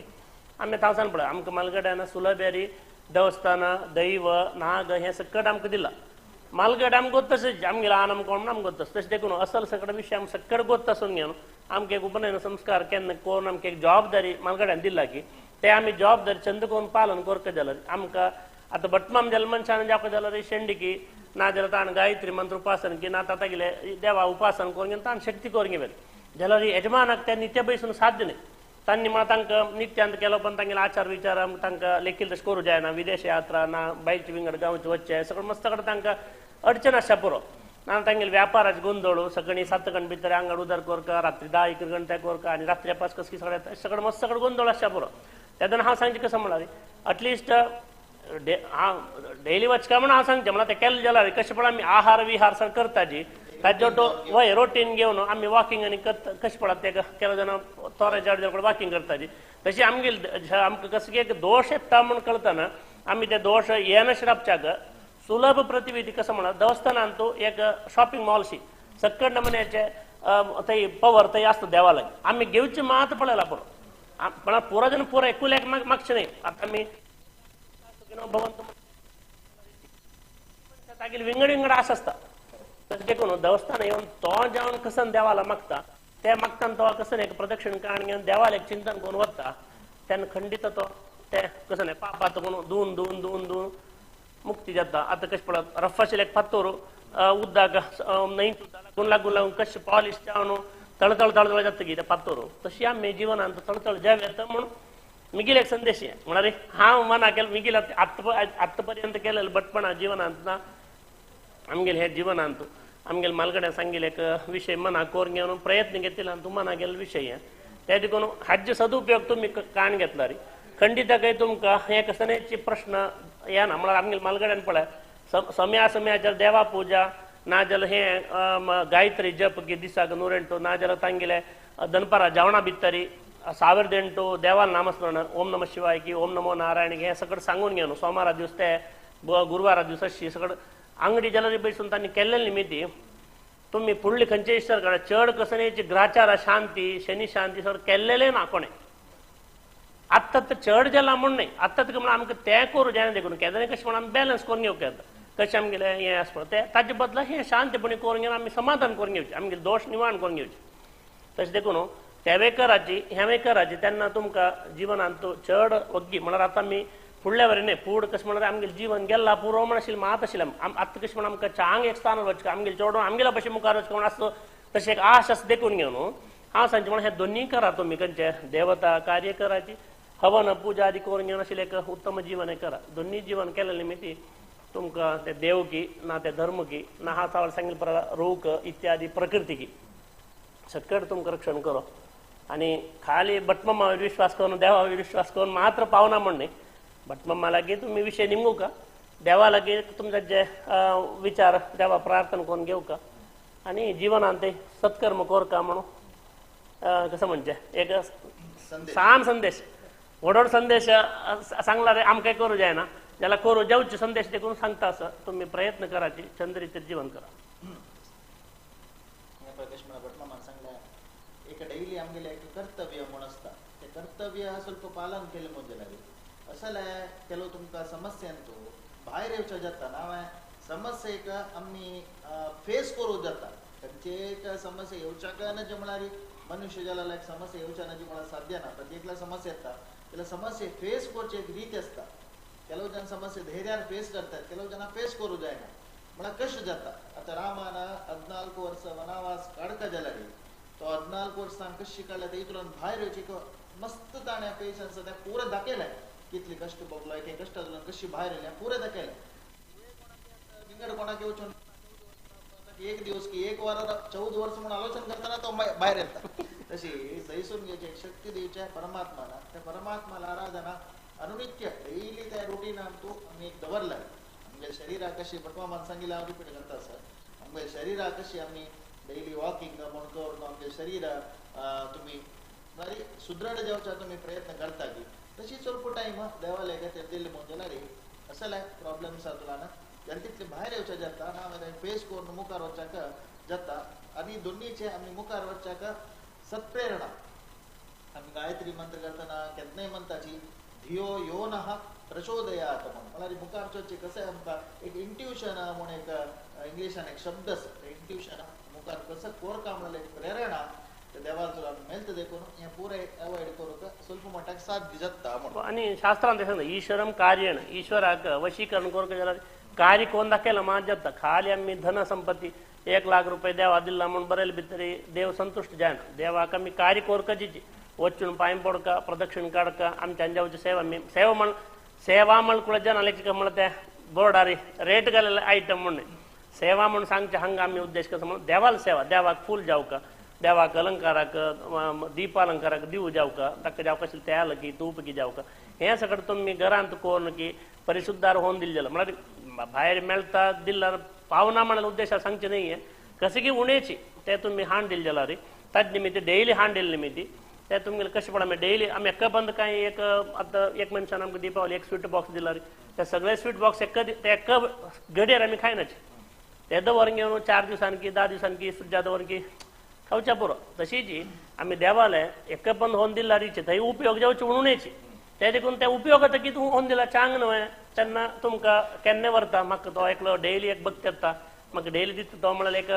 आमी थावसान पळय आमकां मालगड्यान सुलभेरी देवस्थान दैव नाग हें सकट आमकां दिलां मालगड आमकां गोत तशें आमगेलो आनम कोण आमकां गोत तशें देखून असल सकट विशय आमकां सकट गोत आसून घेवन आमकां एक उपनयन संस्कार केन्ना कोण आमकां एक जबाबदारी मालगड्यान दिला की ते आमी जबाबदारी चंद करून पालन करता जाल्यार आमकां आता बटमाम जाल्यार मनशान जावं जाल्यार शेंडी ना जाल्यार ताण गायत्री मंत्र उपासन की ना ताता गेले देवा उपासन करून घेवन ताण शक्ती करून घेवन जाल्यार यजमानाक त्या नित्य बैसून साध्य न्ही तांणी म्हळ्यार तांकां नित्यांत केलो पण तांगेले आचार विचार तांकां लेखील तशें करूं जायना विदेश यात्रा ना बायचे विंगड गांवचे वच्चे सगळें मस्त कडेन तांकां अडचण आसता पुरो ना तांगेले व्यापाराचे गोंदळ सकाळी 7 गंट भितर आंगड उदर करता रात्री 10-11 गंट ते करता आनी रात्री 5 कसकी सगळें मस्त सगळें गोंदळ आसता पुरो तेदन हांव सांगचें कसं म्हळ्यार अटलिस्ट डेली वचका म्हणून हांव सांगचें म्हळ्यार तें केलें जाल्यार कशें पडा आमी आहार विहार सर करता जी ताजो तो वय रोटीन घेवन आमी वॉकिंग आनी कशें पडा ते केलो जाणां तोराच्या अर्द्याकडे वॉकिंग करता जी तशी आमगेली आमकां कसं की एक दोश येता म्हूण कळतना आमी ते दोश येना शिरपच्याक सुलभ प्रतिविधी कसं म्हळ्यार देवस्थानांत तूं एक शॉपिंग मॉलशी सकट नमुन्याचे थंय पवर थंय आसता देवा लागीं आमी घेवचें मात पळयला पुरो पण पुरो जन पुरो एकूल्याक मागचें न्ही आतां आमी भगवंत तागेली विंगड विंगड आस आसता तशें देखून देवस्थान येवन तो जेवण कसन देवाला मागता ते मागतना तो कसन एक प्रदक्षिण काण घेवन देवाला एक चिंतन करून वता तेन्ना खंडीत तो ते कसन पापात करून धुवन धुवन धुवन धुवन मुक्ती जाता आतां कशें पडत रफ आशिल्ले एक फातोर उदकाक न्हंय गुंलाक गुंलाक कशें पॉलिश जावन तळतळ तळतळ जाता की ते फातोर तशी आमी जिवनांत तळतळ जाव येता म्हूण मिगील एक संदेश म्हळ्यार हांव मना केलें मिगील आत्त पर्यंत केलेलें बटपणा जिवनांत ना आमगेले हे जिवनांत आमगेले मालगड्यान सांगिल्ले एक विशय मना कोर घेवन प्रयत्न घेतिला आनी तूं मना गेलो विशय ते देखून हाचे सदुपयोग तुमी काण घेतला रे खंडिताकय तुमकां हे कसनेचे प्रश्न येना म्हळ्यार आमगेले मालगड्यान पळय सम्या सम्याचेर देवा पुजा नाजाल्यार हे गायत्री जप की दिसाक नुरेंटो नाजाल्यार तांगेले दनपारां जेवणा भितरी 1000 देंटो देवाल नामस्मरण ओम नम शिवाय की ओम नमो नारायण हे सगळं सांगून घेवन सोमारा दीस ते गुरुवारा दीस अशी सगळं अंगडी जाल्यार बसून तांणी केल्ले निमित्ती तुमी फुडली खंयचे इश्टर कडेन चड कसनेची ग्राचार शांती शनी शांती सगळं केल्लेले ना कोणें आत्तां चड जाला म्हूण न्ही आत्तां म्हणून आमकां तें करूं जायना देखून केन्ना कशें म्हणून आमी बॅलन्स करून घेवंक येता कशें आमगेलें हें आसता तें ताजे बदला हें शांतपणी करून घेवन आमी समाधान करून घेवचें आमगेले दोश निवारण करून घेवचे तशें देखून तेवेकराची हेवेकराची तेन्ना तुमकां जिवनांत चड वग्गी म्हळ्यार आतां आमी फुडल्या वरें न्ही फूड कशें म्हळ्यार आमगेलें जिवन गेल्ला पुरो म्हण आशिल्लें मात आशिल्लें आतां कशें म्हणून आमकां चांग एक स्थान वचचें आमगेलें चेडूं आमगेल्या भशेन मुखार वचचें म्हूण आसता तशें एक आश आसा देखून घेवन हांव सांगचें म्हण हें दोनीय करा तुमी खंयचे देवता कार्य कराची हवन पुजा आदी करून घेवन आशिल्लें एक उत्तम जिवन हें करा दोनीय जिवन केलें निमित्ती तुमकां ते देव की ना ते धर्म की ना हांव सावळ सांगिल्ले प्रकार रूख इत्यादी प्रकृती की सकट तुमकां रक्षण करो आनी खाली भटमम्मावर विश्वास करून देवावर विश्वास करून मात्र पावना म्हण न्ही भटमम्मा लागीं तुमी विशय निमूका देवा लागीं तुमचे जे विचार देवा प्रार्थना करून घेवका आनी जिवनांत ते सत्कर्म कोरका म्हणून कसं म्हणचें एक सान संदेश व्हड व्हड संदेश सांगला रे आमकां करूं जायना जाल्यार करूं जेवचे संदेश देखून सांगता आसा तुमी प्रयत्न कराची चंद्रीचेर जीवन करा एक डैली आमगेलें एक कर्तव्य म्हूण आसता तें कर्तव्य स्वल्प पालन केलें म्हूण जाल्यार असले केलो तुमकां समस्यांत भायर येवचें जाता हांवें समस्येक आमी फेस करूं जाता खंयचे एक समस्या येवच्याक नजे म्हळ्यार मनुष्य जाल्यार एक समस्या येवच्या नजी म्हळ्यार साध्य ना प्रत्येकला समस्या येता जाल्यार समस्या फेस करची एक रीत आसता ಕೆಲವು ಜನ ಸಮಸ್ಯೆ ಧೈರ್ಯಾನ ಫೇಸ್ करतात ಕೆಲವು ಜನ ಫೇಸ್ करू जायना म्हळ्यार कशें जाता आतां रामान 14 वर्सां वनवास काडका जाला रे तो 14 वर्सां कशी काडल्या ते इतून भायर येवची मस्त ताणें पेशन्स ते पुरे दाखयलें कितले कश्ट भोगलो एक कश्टांतल्यान कशी भायर येयल्या पुरे दाखयलें विंगड कोणाक येवचो एक दिवस की एक वार 14 वर्स म्हणून आलोचन करताना तो भायर येता तशी सैसून घेवची शक्ती दिवच्या परमात्माला त्या परमात्माला आराधना अनुनित्य डेली त्या रुटीनान तूं आमी एक दवरलाय आमगे शरिराक कशी भटमामान सांगिल्लें हांव रिपीट करता सर आमगे शरिराक कशी आमी डेली वॉकिंग म्हण करून आमगे शरीर तुमी बरी सुदृढ जावच्या तुमी प्रयत्न करता की तशी स्वल्प टायम देवालय खातीर दिल्ली म्हूण जाल्यार असले प्रॉब्लेम्स आसा तुला ना जाल्यार तितले भायर येवचें जाता ना हांवें फेस करून मुखार वचच्याक जाता आनी दोनीचे आमी मुखार वचच्याक सत्प्रेरणा आमी गायत्री मंत्र करतना केन्नाय म्हणटाची धियो यो नः प्रचोदयात म्हणून म्हळ्यार मुखार चोरचें कशें आमकां एक इंट्युशन म्हूण एक इंग्लिशान एक शब्द आसा इंट्युशन मुखार कसं कोरका म्हणल्यार एक प्रेरणा ते देवाल तुला मेळटा देखून हें पुरे अवॉयड करूंक स्वल्प मट्टाक साध्य जाता म्हणून आनी शास्त्रांत सांगता ईश्वरम कार्यण ईश्वराक वशीकरण करूंक जाल्यार कार्य कोण दाखयला मात जाता खाली आमी धन संपत्ती 1 लाख रुपये देवा दिला म्हणून बरयले भितरी देव संतुश्ट जायना देवाक आमी कार्य कोरकाची वचून पांय पडका प्रदक्षिण काडका आमच्या अंजावची सेवा म्हण कुळा जनालेची म्हण ते बोर्डार रेट घालेले आयटम म्हण सेवा म्हण सांगचे हांगा आमी उद्देश कसो म्हण देवाल सेवा देवाक फूल जावका देवाक अलंकाराक दीपालंकाराक दिवू जावका ताका जावक आशिल्लें तेल की तूप की जावका हें सगळें तुमी घरांत कोरून की परिशुद्धार होऊन दिल्लेलं म्हळ्यार भायर मेळटा दिल्यार पावना म्हणाल उद्देश सांगचे नाहीये कशें की उणेची ते तुमी हांड दिल्ले जाल्यार ताजे निमित्त डेली हांड दिले निमित्त ते तुमगेले कशें पडा डेली आमी एका बंद कांय एक आतां एक मनशान आमकां दिपावली एक स्वीट बॉक्स दिला ते सगळे स्वीट बॉक्स एका घडयेर आमी खायनाचे ते दवरून घेवन 4 दिवसान की 10 दिवसान की सुज्जा दवरून की खावच्या पुरो तशी जी आमी देवाले एका बंद होऊन दिल्यार थंय उपयोग जावचे उणेची ते देखून ते उपयोग आतां कितें होऊन दिला चांग न्हय तेन्ना तुमकां केन्ना व्हरता म्हाका तो एकलो डेली एक भक्त येता म्हाका डेली दिता तो म्हळ्यार एक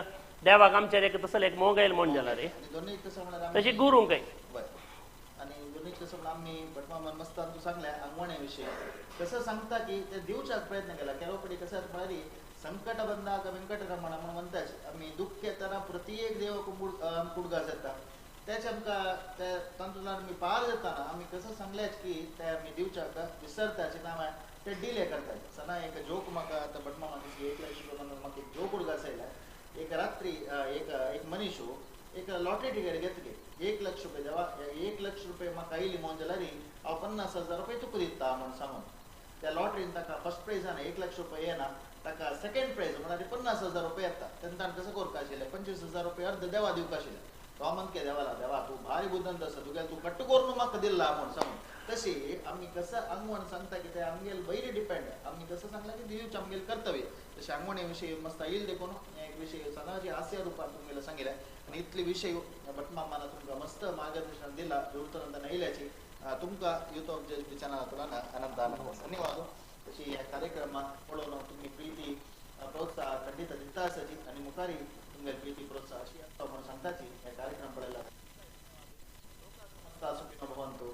देवाक आमचेर एक तसले एक मोगायल म्हण जाला रे दोन्ही कसं म्हणल्यार तशी गुरू काही आणि दोन्ही कसं म्हणल्यार आम्ही भटमामान मस्तान तू सांगल्या आंगवणे विषयी कसं सांगता की ते दिवच्याच प्रयत्न केला केव्हा पडी कसं म्हळ्यार संकट बंदाक व्यंकटरमण म्हणून म्हणताच आम्ही दुःख येताना प्रत्येक देव कुडगास येता तेच आमकां ते तातूंतल्यान आमी पार जाताना आमी कसं सांगल्याच की ते आमी दिवच्याक विसरताचे नांव ते डिले करतात सना एक जोक म्हाका आतां भटमामान एक लक्ष म्हाका एक जोक उडगास आयला एक रात्री एक मनीस एक लॉटरी टिकेट घेतली 1 लाख रुपये देवा 1 लाख रुपये म्हाका आयली म्हणून जाल्यार हांव 50,000 रुपये तुका दिता म्हणून सांगून त्या लॉटरीन ताका फर्स्ट प्राइजान 1 लाख रुपये येना ताका सेकंड प्राइज म्हळ्यार 50,000 रुपये येता तेन्ना कसं करता आशिल्लें 25,000 रुपये अर्ध देवा दिवका आशिल्ले तो म्हणके देवाला देवा तूं भारी बुद्दंत आसा तुगे तूं कट्ट करून म्हाका दिला म्हणून सांगून तशी आमी कसं आंगवण सांगता की ते आमगेल बैरी डिपेंड आमी कसं सांगला की दिवचे आमगेल कर्तव्य तशें आंगवणे विशयी मस्त येईल देखून एक विषय सदांची हास्य रुपान तुमगेले सांगिल्ले आनी इतले विषय भटमामाना तुमकां मस्त मार्गदर्शन दिला जोडतोन आयल्याची तुमकां युथ ऑफ जज चॅनलांतल्यान आनंद धन्यवाद तशी ह्या कार्यक्रमाक पळोवन तुमी प्रिती प्रोत्साह खंडित दिता आसाची आनी मुखारी तुमगे प्रिती प्रोत्साह अशी आसता म्हणून सांगताची हे कार्यक्रम पळयला भवंतु